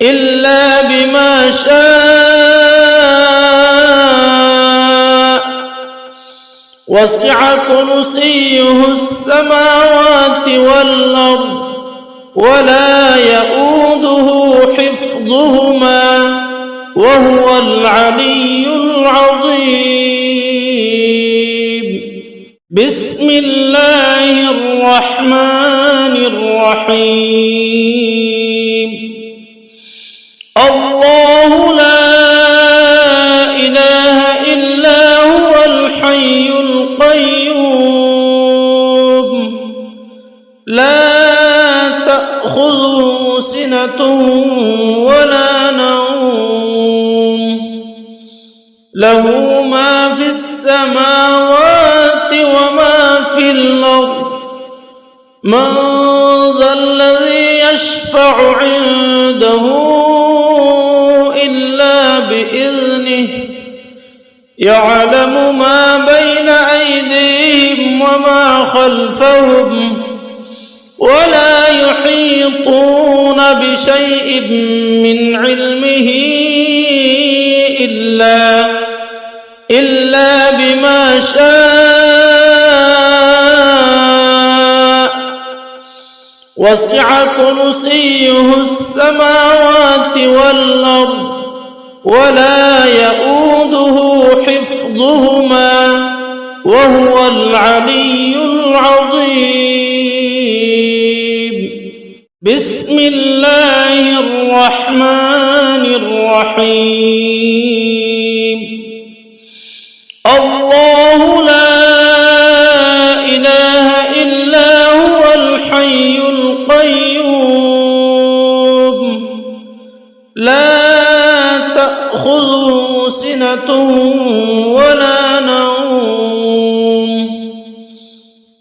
إلا بما شاء وسع كرسيه السماوات والأرض ولا يؤوده حفظهما وهو العلي العظيم. بسم الله الرحمن الرحيم. الله لا إله إلا هو الحي القيوم لا تأخذه سنة ولا نوم له ما في السماوات وما في الأرض من ذا الذي يشفع عنده إلا بإذنه يعلم ما بين أيديهم وما خلفهم ولا يحيطون بشيء من علمه إلا بما شاء وسع كرسيه السماوات والأرض ولا يؤوده حفظهما وهو العلي العظيم. بسم الله الرحمن الرحيم. الله لا إله إلا هو الحي القيوم لا تأخذه سنة ولا نوم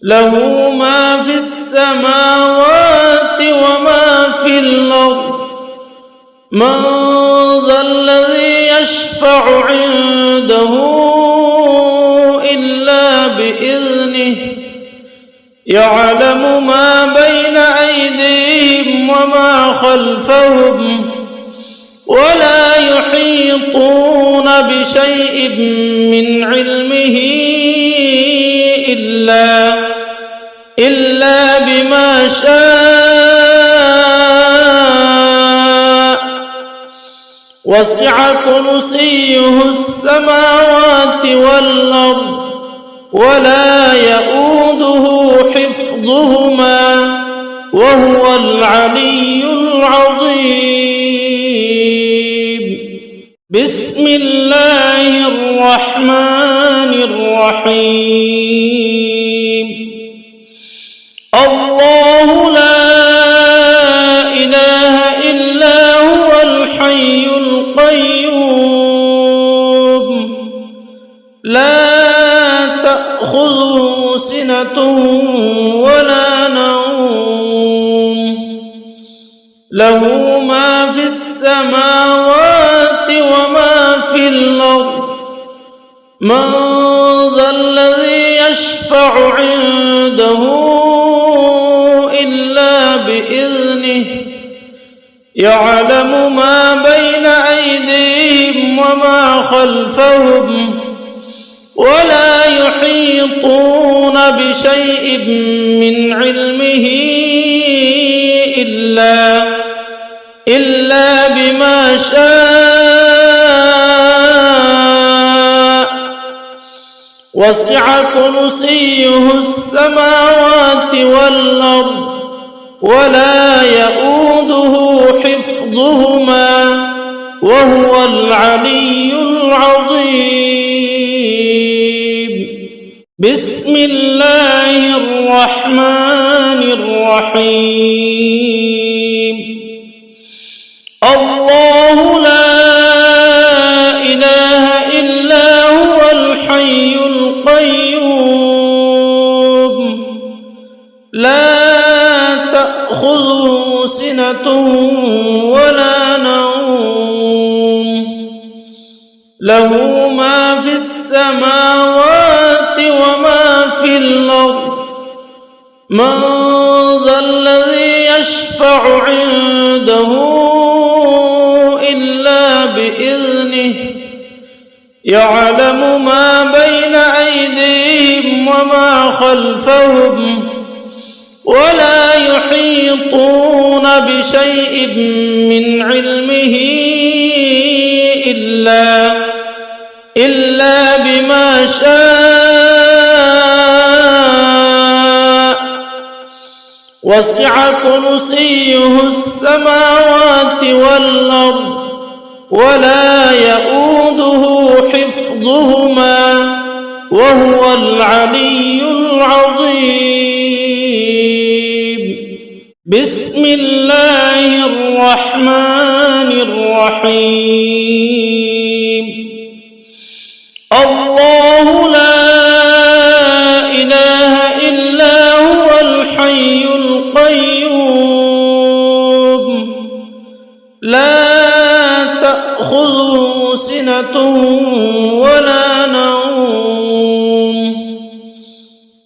له ما في السماوات وما في الأرض من ذا الذي يشفع عنده إلا بإذنه يعلم ما بين أيديهم وما خلفهم ولا يحيطون بشيء من علمه إلا بما شاء وسع كرسيه السماوات والأرض ولا يؤوده حفظهما وهو العلي العظيم. بسم الله الرحمن الرحيم. الله لا إله إلا هو الحي القيوم لا تأخذه سنة ولا نوم له ما في السماوات وما في الأرض من ذا الذي يشفع عنده إلا بإذنه يعلم ما بين أيديهم وما خلفهم ولا يحيطون بشيء من علمه إلا بما شاء وسع كرسيه السماوات والأرض ولا يؤوده حفظهما وهو العلي العظيم. بسم الله الرحمن الرحيم. الله لا إله إلا هو الحي القيوم لا تأخذه سنة ولا نوم له ما في السماوات وما في الأرض من ذا الذي يشفع عنده إلا بإذنه يعلم ما بين أيديهم وما خلفهم ولا يحيطون بشيء من علمه إلا بما شاء وسع كرسيه السماوات والأرض ولا يؤوده حفظهما وهو العلي العظيم. بسم الله الرحمن الرحيم. الله لا إله إلا هو الحي القيوم لا تأخذه سنة ولا نوم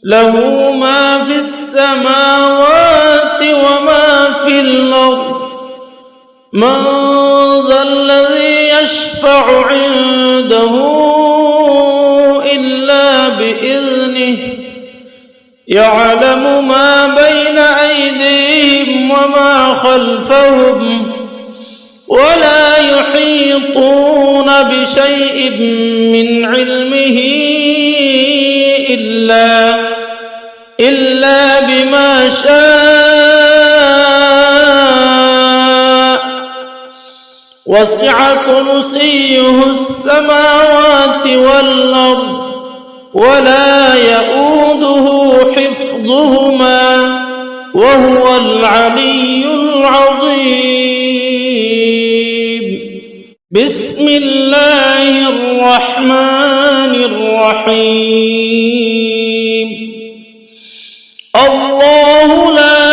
له ما في السماوات وما في الأرض من ذا الذي يشفع عنده إلا بإذنه يعلم ما بين أيديهم وما خلفهم ولا يحيطون بشيء من علمه إلا بما شاء وسع كرسيه السماوات والأرض ولا يؤوده حفظهما وهو العلي العظيم. بسم الله الرحمن الرحيم. الله لا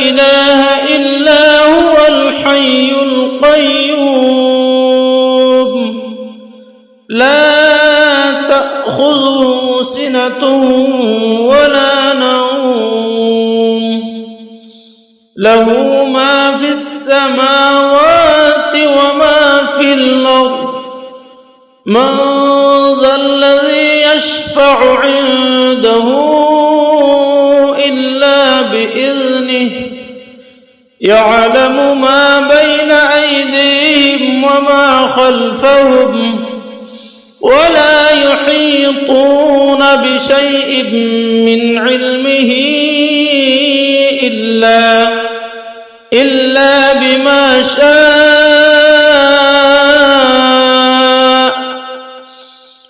إله إلا هو الحي القيوم لا تأخذه سنة ولا نوم له ما في السماوات وما في الأرض من ذا الذي يشفع عنده إلا بإذنه يعلم ما بين أيديهم وما خلفهم ولا يحيطون بشيء من علمه إلا بما شاء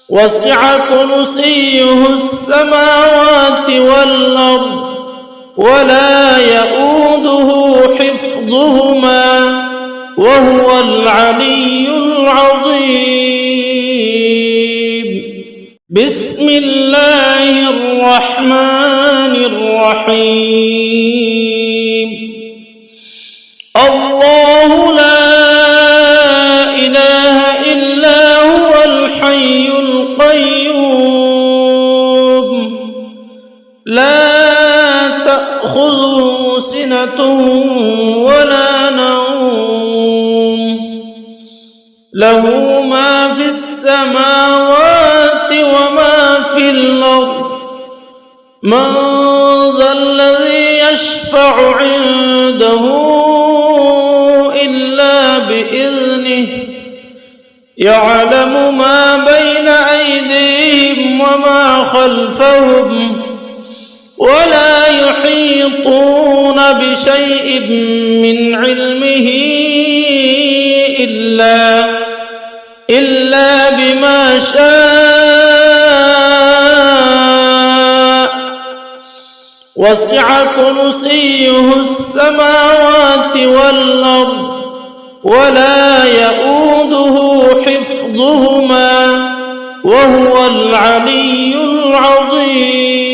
وسع كرسيه السماوات والأرض ولا يؤوده حفظهما وهو العلي العظيم. بسم الله الرحمن الرحيم. سنة ولا نوم له ما في السماوات وما في الأرض من ذا الذي يشفع عنده إلا بإذنه يعلم ما بين أيديهم وما خلفهم ولا يحيطون بشيء من علمه إلا بما شاء وسع كرسيه السماوات والأرض ولا يؤوده حفظهما وهو العلي العظيم.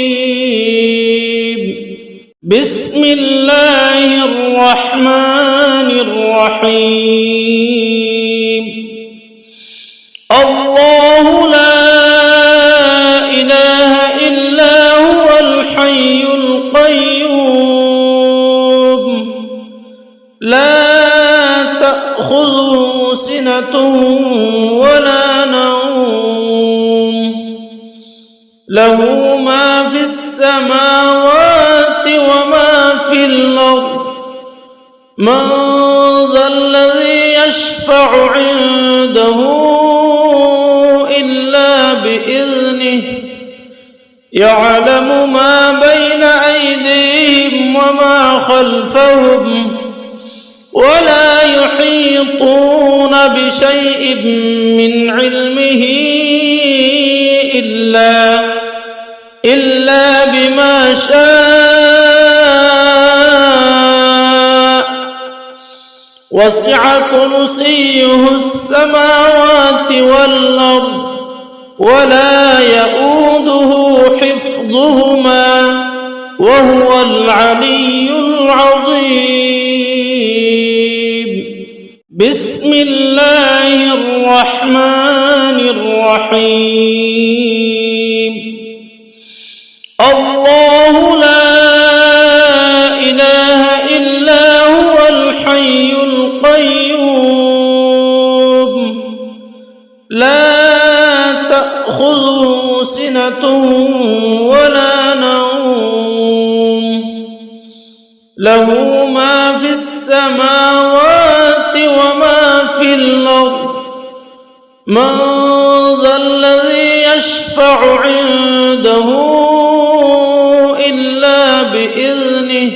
بسم الله الرحمن الرحيم. الله لا إله إلا هو الحي القيوم لا تأخذه سنة ولا نوم له ما في السماوات وما في الأرض من ذا الذي يشفع عنده إلا بإذنه يعلم ما بين أيديهم وما خلفهم ولا يحيطون بشيء من علمه إلا بما شاء وسع كرسيه السماوات والأرض ولا يؤوده حفظهما وهو العلي العظيم. بسم الله الرحمن الرحيم. الله لا إله إلا هو الحي القيوم لا تأخذه سنة ولا نوم له ما في السماوات وما في الأرض من ذا الذي يشفع عنده إلا بإذنه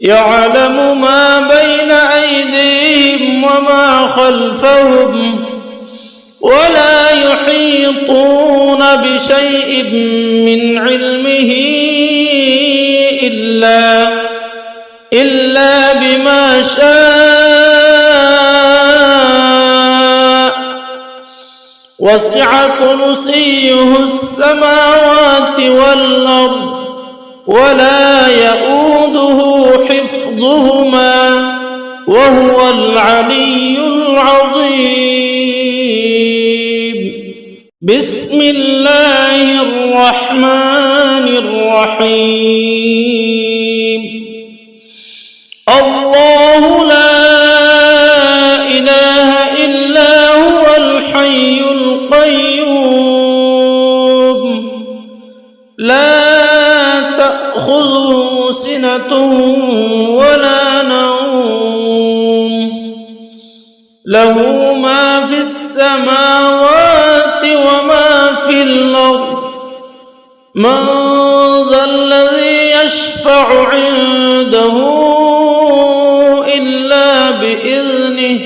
يعلم ما بين أيديهم وما خلفهم ولا يحيطون بشيء من علمه إلا بما شاء وسع كرسيه السماوات والأرض ولا يؤوده حفظهما وهو العلي العظيم. بسم الله الرحمن الرحيم. الله لا إله إلا هو الحي القيوم لا تأخذه سنة ولا نوم له ما في السماوات وما في الأرض من ذا الذي يشفع عنده إلا بإذنه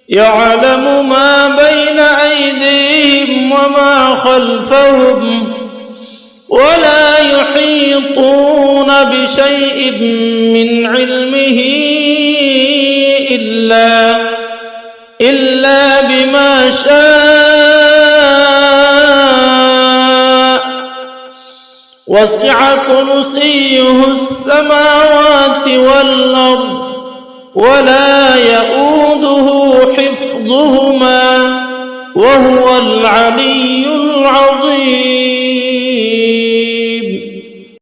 يعلم ما بين أيديهم وما خلفهم ولا يحيطون بشيء من علمه إلا بما شاء وسع كرسيه السماوات والأرض ولا يؤوده حفظهما وهو العلي العظيم.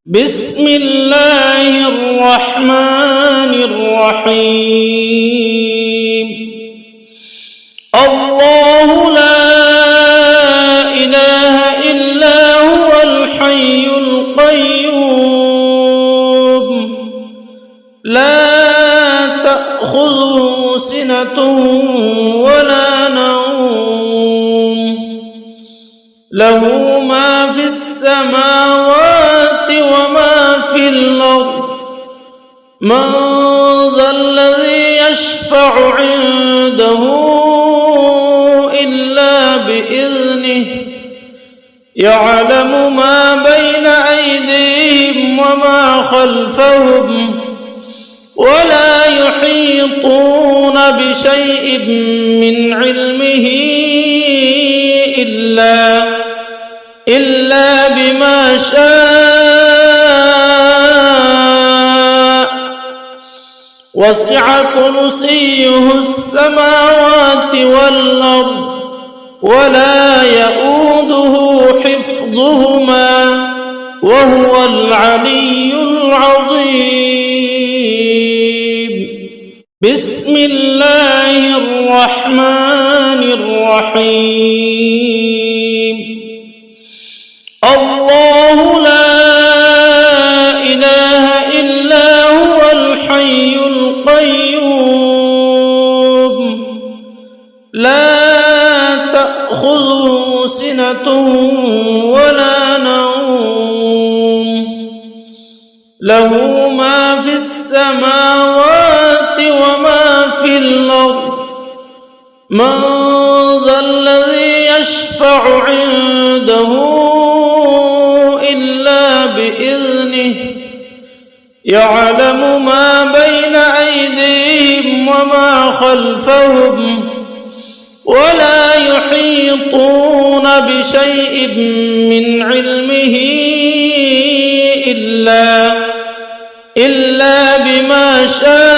بسم الله الرحمن الرحيم الله لا إله إلا هو الحي القيوم لا تأخذه سنة ولا نوم له ما في السماوات وما في الأرض من ذا الذي يشفع عنده إلا بإذنه يعلم ما بين أيديهم وما خلفهم ولا يحيطون بشيء من علمه إلا بما شاء وسع كرسيه السماوات والأرض ولا يؤوده حفظهما وهو العلي العظيم بسم الله الرحمن الرحيم الله لا إله إلا هو الحي القيوم لا تأخذه سنة ولا نوم له ما في السماوات وما في الأرض من ذا الذي يشفع عنده إلا بإذنه يعلم ما بين أيديهم وما خلفهم ولا يحيطون بشيء من علمه إلا بما شاء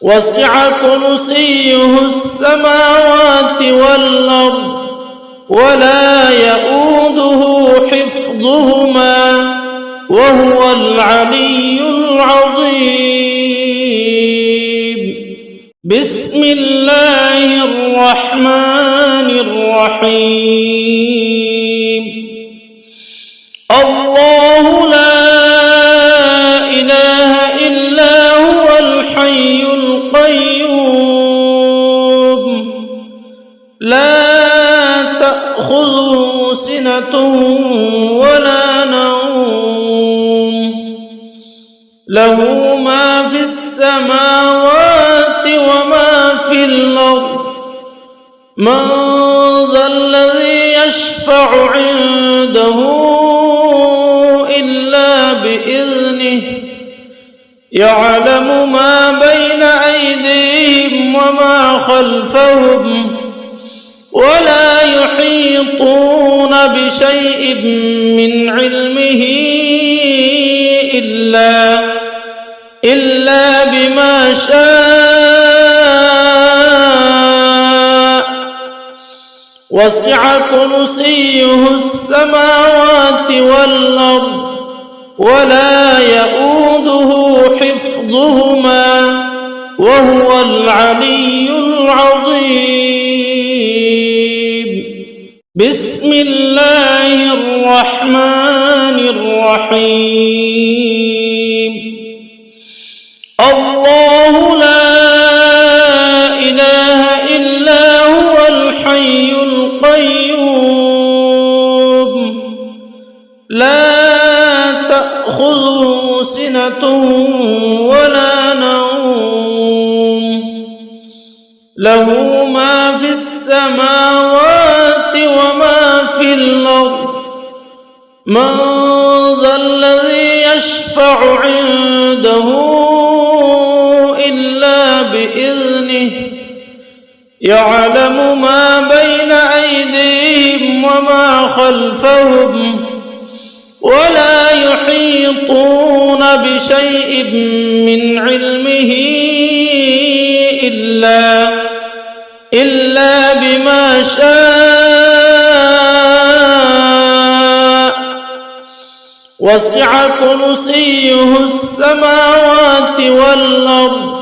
وسع كرسيه السماوات والأرض ولا يؤوده حفظهما وهو العلي العظيم بسم الله الرحمن الرحيم الله لا إله إلا هو الحي القيوم لا تأخذه سنة ولا نوم له ما في السماوات وما في الأرض من ذا الذي يشفع عنده إلا بإذنه يعلم ما بين أيديهم وما خلفهم ولا يحيطون بشيء من علمه إلا بما شاء وسع كرسيه السماوات والأرض ولا يؤوده حفظهما وهو العلي العظيم بسم الله الرحمن الرحيم الله لا إله إلا هو الحي القيوم لا تأخذه سنة ولا نوم له ما في السماوات وما في الأرض من ذا الذي يشفع عنده إلا بإذنه يعلم ما بين أيديهم وما خلفهم ولا يحيطون بشيء من علمه إلا بما شاء وسع كرسيه السماوات والأرض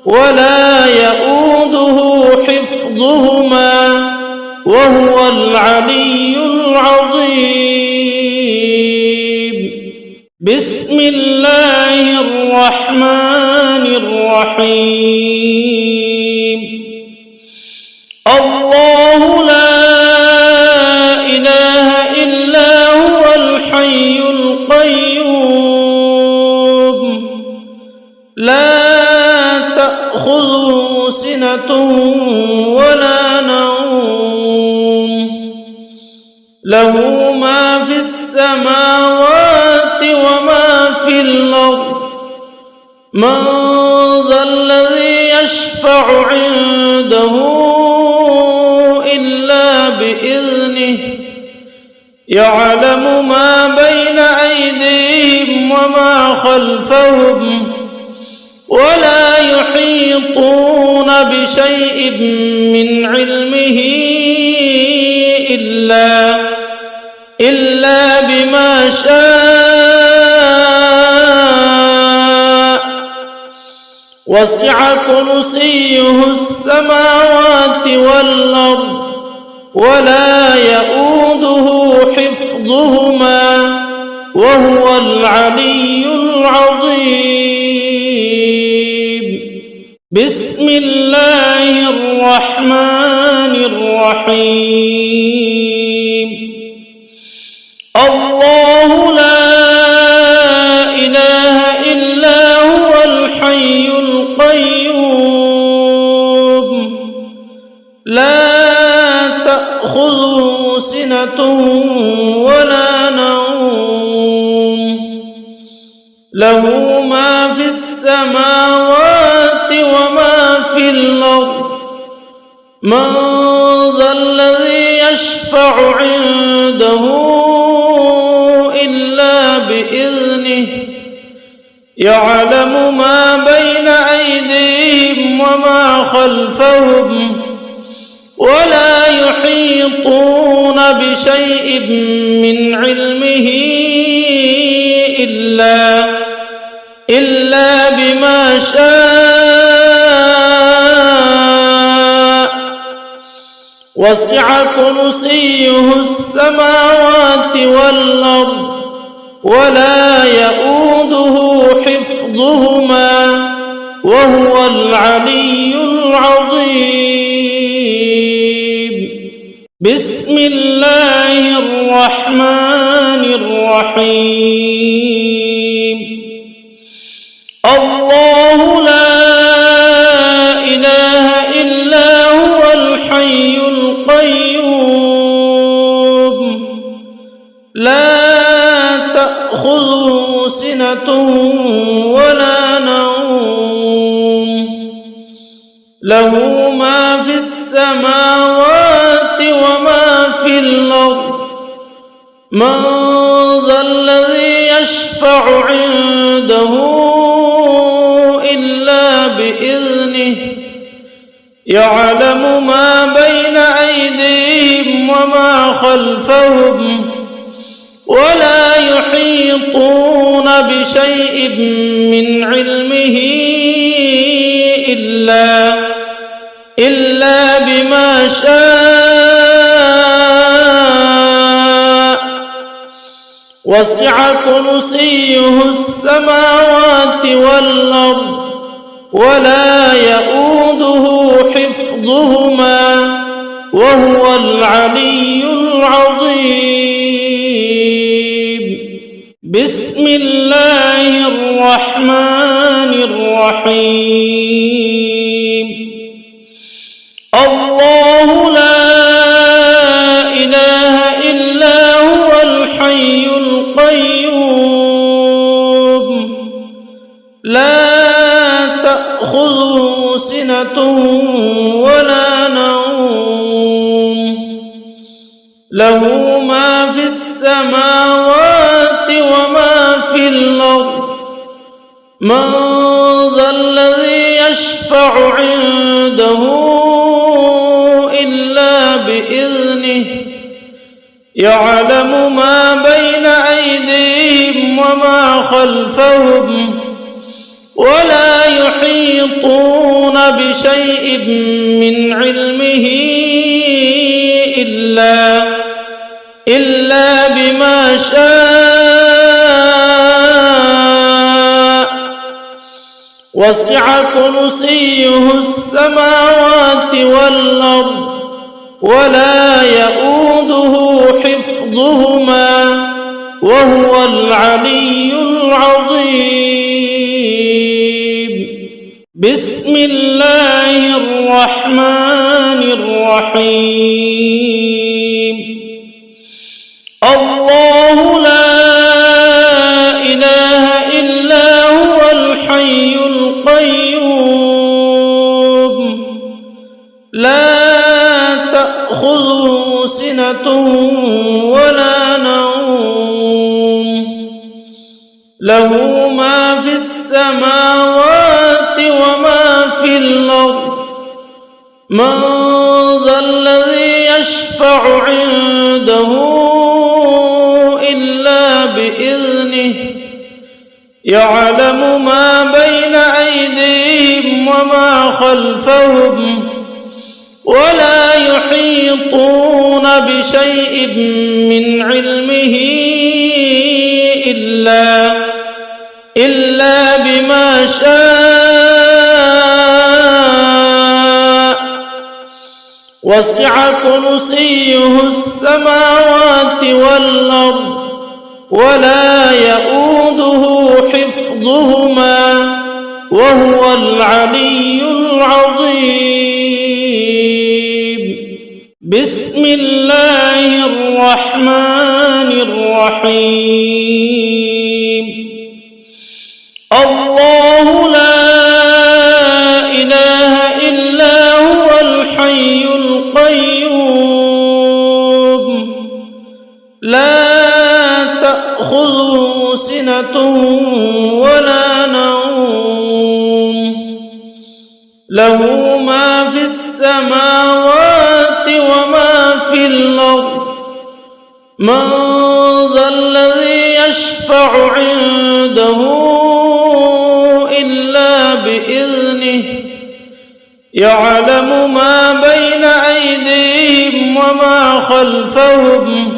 ولا يؤوده حفظهما وهو العلي العظيم. بسم الله الرحمن الرحيم. الله لا إله إلا هو الحي القيوم لا تأخذه سنة ولا نوم له ما في السماوات وما في الأرض من ذا الذي يشفع عنده إلا بإذنه يعلم ما بين أيديهم وما خلفهم ولا يحيطون بشيء من علمه إلا بما شاء وسع كرسيه السماوات والأرض ولا يؤوده حفظهما وهو العلي العظيم. بسم الله الرحمن الرحيم. الله لا إله إلا هو الحي القيوم لا تأخذه سنة ولا نوم له ما في السماوات وما في الأرض من ذا الذي يشفع عنده إلا بإذنه يعلم ما بين أيديهم وما خلفهم ولا يحيطون بشيء من علمه إلا بما شاء وسع كرسيه السماوات والأرض ولا يؤوده حفظهما وهو العلي العظيم. بسم الله الرحمن الرحيم. الله لا إله إلا هو الحي القيوم لا تأخذه سنة ولا نوم له ما في السماوات وما في الأرض من ذا الذي يشفع عنده إلا بإذنه يعلم ما بين أيديهم وما خلفهم ولا يحيطون بشيء من علمه إلا بما شاء وسع كرسيه السماوات والأرض ولا يؤوده حفظهما وهو العلي العظيم. بسم الله الرحمن الرحيم. الله لا إله إلا هو الحي القيوم لا تأخذه سنة ولا نوم له ما في السماوات وما في الأرض من ذا الذي يشفع عنده إلا بإذنه يعلم ما بين أيديهم وما خلفهم ولا يحيطون بشيء من علمه إلا بما شاء وسع كرسيه السماوات والأرض ولا يؤوده حفظهما وهو العلي العظيم. بسم الله الرحمن الرحيم. الله لا إله إلا هو الحي القيوم لا تأخذه سنة ولا نوم له ما في السماوات وما في الأرض من ذا الذي يشفع عنده إلا بإذنه يعلم ما بين أيديهم وما خلفهم ولا يحيطون بشيء من علمه إلا بما شاء وسع كرسيه السماوات والأرض ولا يؤوده حفظهما وهو العلي العظيم. بسم الله الرحمن الرحيم. الله لا إله إلا هو الحي القيوم لا تأخذه سنة ولا نوم له ما في السماوات وما في الأرض من ذا الذي يشفع عنده إلا بإذنه يعلم ما بين أيديهم وما خلفهم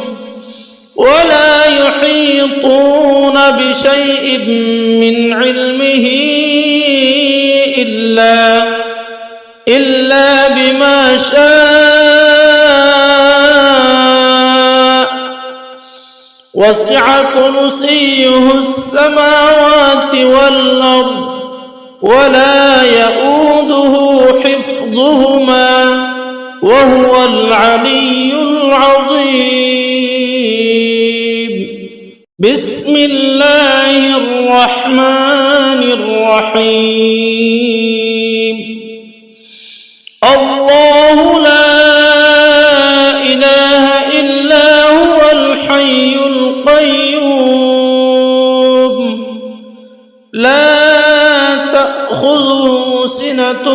ولا يحيطون بشيء من علمه إلا بما شاء وسع كرسيه السماوات والأرض ولا يؤوده حفظهما وهو العلي العظيم. بسم الله الرحمن الرحيم. الله لا إله إلا هو الحي القيوم لا تأخذه سنة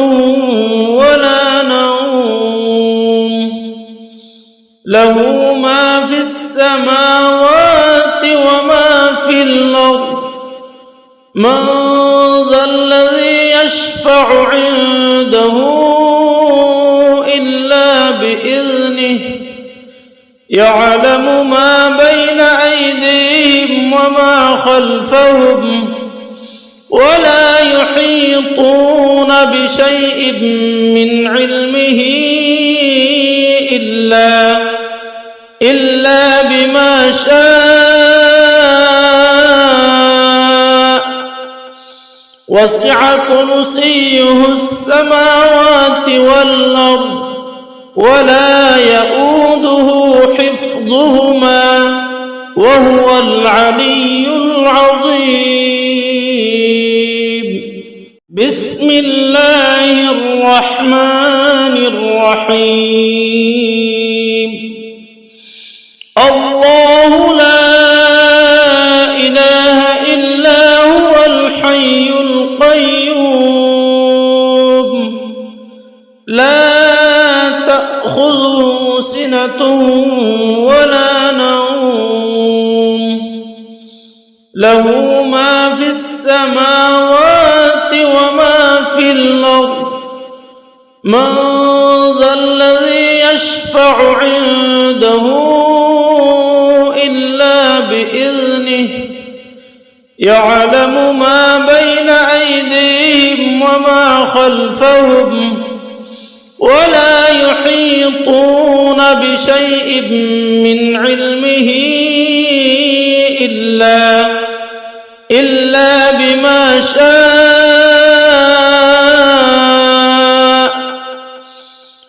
ولا نوم له ما في السماوات وما في الأرض من ذا الذي يشفع عنده إلا بإذنه يعلم ما بين أيديهم وما خلفهم ولا يحيطون بشيء من علمه إلا بما شاء وسع كرسيه السماوات والأرض ولا يؤوده حفظهما وهو العلي العظيم. بسم الله الرحمن الرحيم. الله لا إله إلا هو الحي القيوم لا تأخذه سنة ولا نوم له ما في السماوات وما في الأرض من ذا الذي يشفع عنده إلا بإذنه يعلم ما بين أيديهم وما خلفهم ولا يحيطون بشيء من علمه إلا بما شاء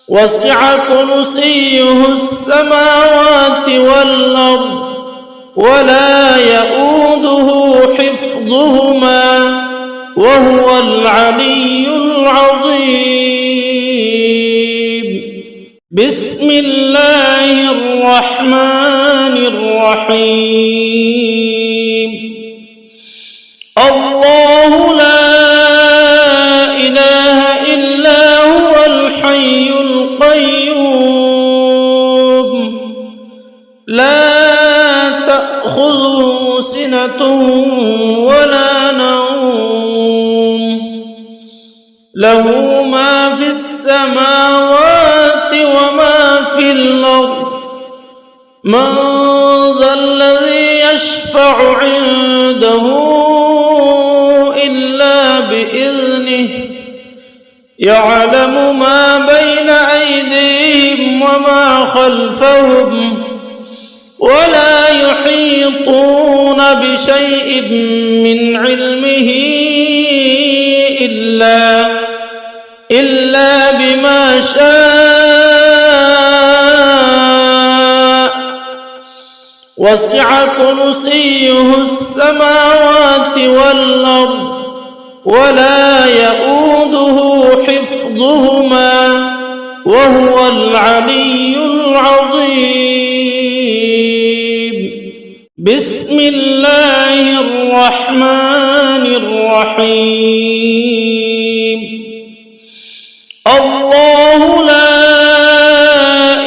وسع كرسيه السماوات والأرض ولا يؤوده حفظهما وهو العلي العظيم. بسم الله الرحمن الرحيم. الله لا إله إلا هو الحي القيوم لا تأخذه سنة ولا نوم له ما في السماوات وما في الأرض من ذا الذي يشفع عنده إلا بإذنه يعلم ما بين أيديهم وما خلفهم ولا يحيطون بشيء من علمه إلا بما شاء وسع كرسيه السماوات والأرض ولا يؤوده حفظهما وهو العلي العظيم. بسم الله الرحمن الرحيم. الله لا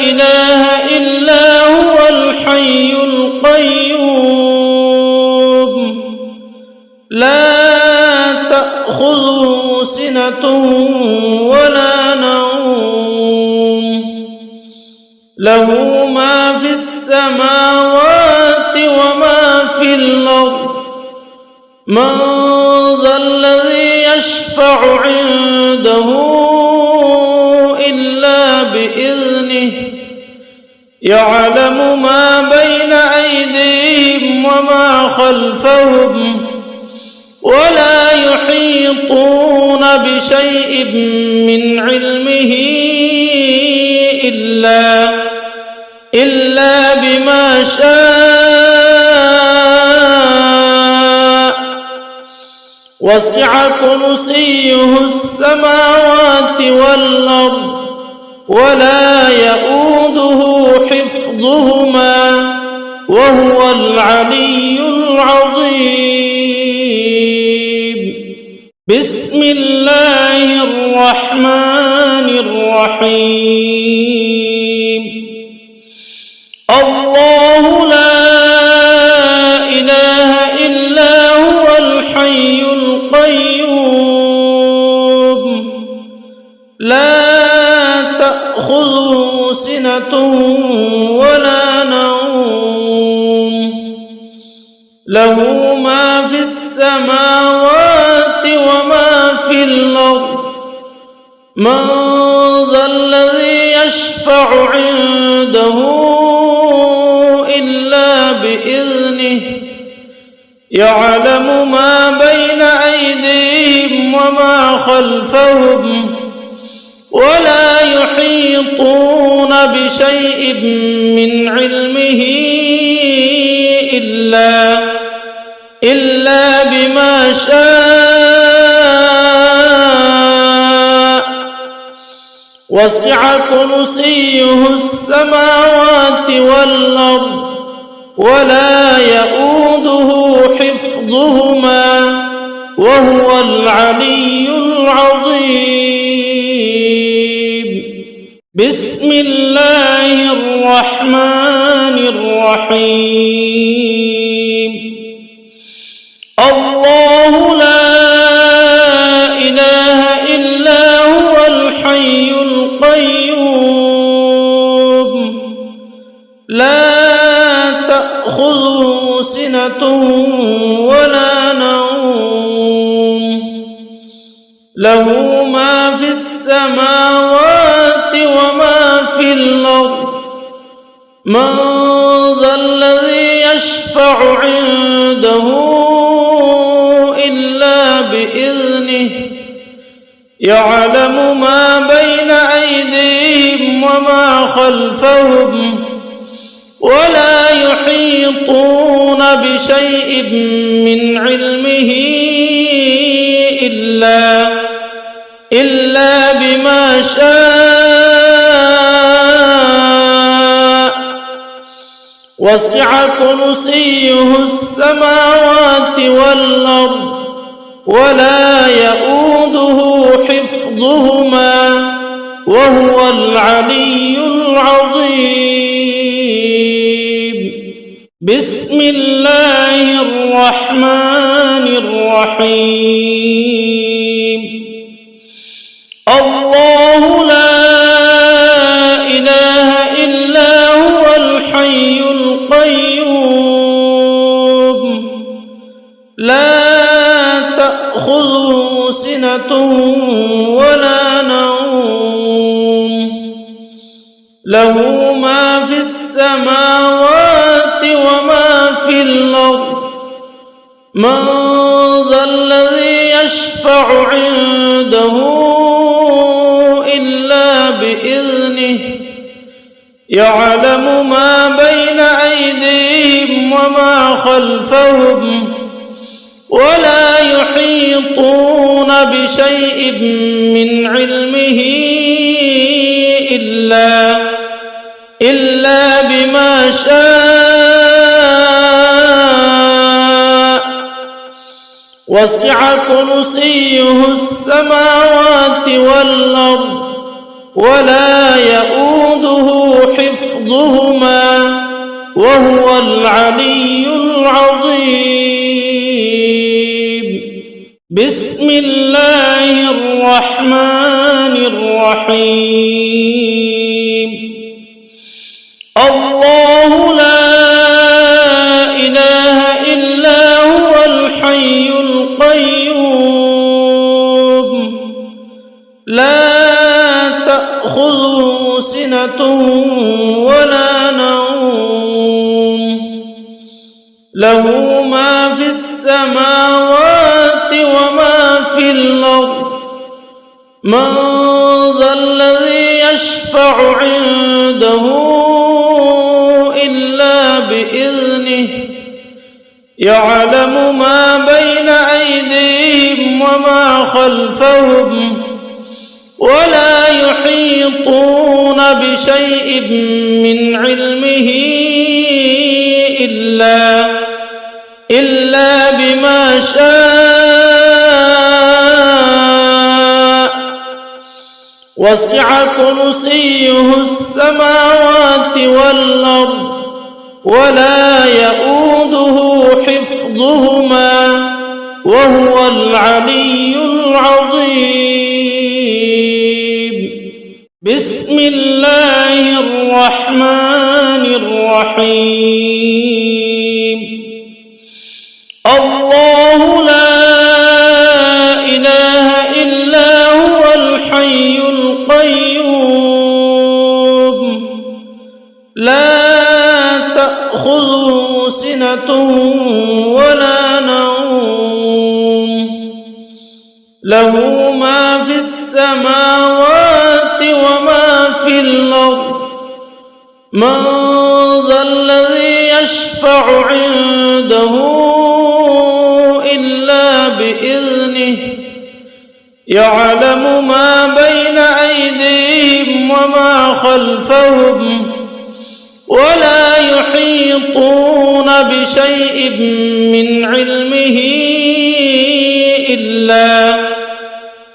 إله إلا هو الحي القيوم لا تأخذه سنة ولا نوم له ما في السماوات وما في الأرض من ذا الذي يشفع عنده إلا بإذنه يعلم ما بين أيديهم وما خلفهم ولا يحيطون بشيء من علمه إلا بما شاء وسع كرسيه السماوات والأرض ولا يؤوده حفظهما وهو العلي العظيم. بسم الله الرحمن الرحيم. الله لا إله إلا هو الحي القيوم لا تأخذه سنة ولا نوم له ما في السماوات وما في الأرض من ذا الذي يشفع عنده إلا بإذنه يعلم ما بين أيديهم وما خلفهم ولا يحيطون بشيء من علمه إلا بما شاء وسع كرسيه السماوات والأرض ولا يؤوده حفظهما وهو العلي العظيم. بسم الله الرحمن الرحيم. الله لا إله إلا هو الحي القيوم لا تأخذه سنة ولا نوم له ما في السماوات وما في الأرض من ذا الذي يشفع عنده إلا بإذنه يعلم ما بين أيديهم وما خلفهم ولا يحيطون بشيء من علمه إلا بما شاء وسع كرسيه السماوات والأرض ولا يؤوده حفظهما وهو العلي العظيم بسم الله الرحمن الرحيم الله لا إله إلا هو الحي القيوم لا تأخذه سنة ولا نوم له ما في السماوات وما في الأرض من ذا الذي يشفع عنده إلا بإذنه يعلم ما بين أيديهم وما خلفهم ولا يحيطون بشيء من علمه إلا بما شاء وسع كرسيه السماوات والأرض ولا يؤوده حفظهما وهو العلي العظيم بسم الله الرحمن الرحيم الله لا إله إلا هو الحي القيوم لا تأخذه سنة ولا نوم له ما في السماوات وما في الأرض من ذا الذي يشفع عنده إلا بإذنه يعلم ما بين أيديهم وما خلفهم ولا يحيطون بشيء من علمه إلا بما شاء وسع كرسيه السماوات والأرض ولا يؤوده حفظهما وهو العلي العظيم بسم الله الرحمن الرحيم الله لا إله إلا هو الحي القيوم لا تأخذه سنة ولا نوم له ما في السماوات وما في الأرض من ذا الذي يشفع عنده إلا بإذنه يعلم ما بين أيديهم وما خلفهم ولا يحيطون بشيء من علمه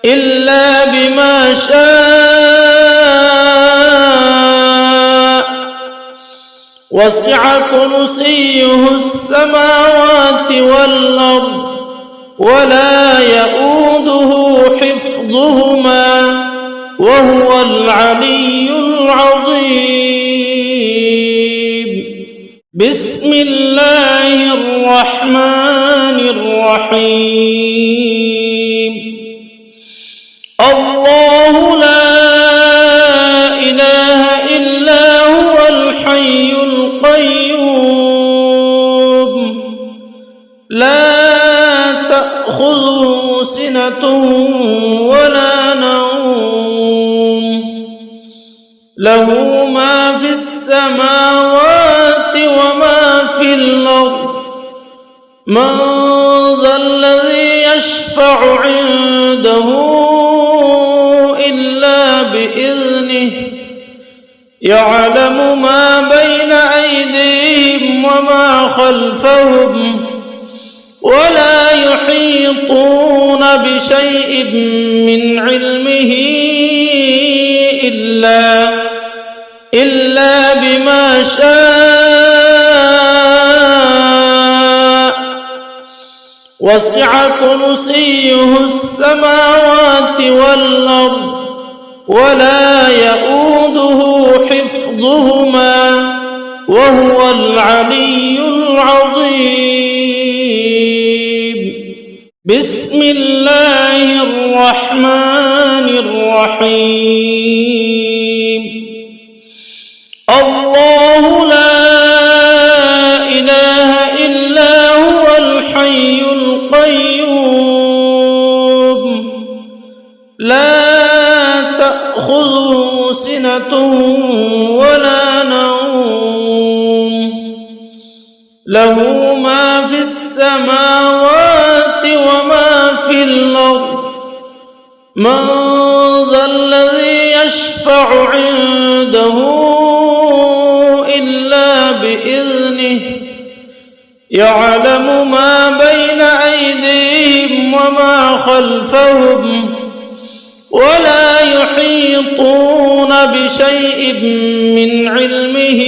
إلا بما شاء وسع كرسيه السماوات والأرض ولا يؤوده حفظهما وهو العلي العظيم. بسم الله الرحمن الرحيم. الله لا إله إلا هو الحي القيوم لا تأخذه سنة ولا نوم له ما في السماوات وما في الأرض من ذا الذي يشفع عنده إلا بإذنه يعلم ما بين أيديهم وما خلفهم ولا يحيطون بشيء من علمه إلا بما شاء وسع كرسيه السماوات والأرض ولا يؤوده حفظهما وهو العلي العظيم. بسم الله الرحمن الرحيم. الله لا إله إلا هو الحي القيوم لا تأخذه سنة ولا نوم له ما في السماوات وما في الأرض من ذا الذي يشفع عنده إلا بإذنه يعلم ما بين أيديهم وما خلفهم ولا يحيطون بشيء من علمه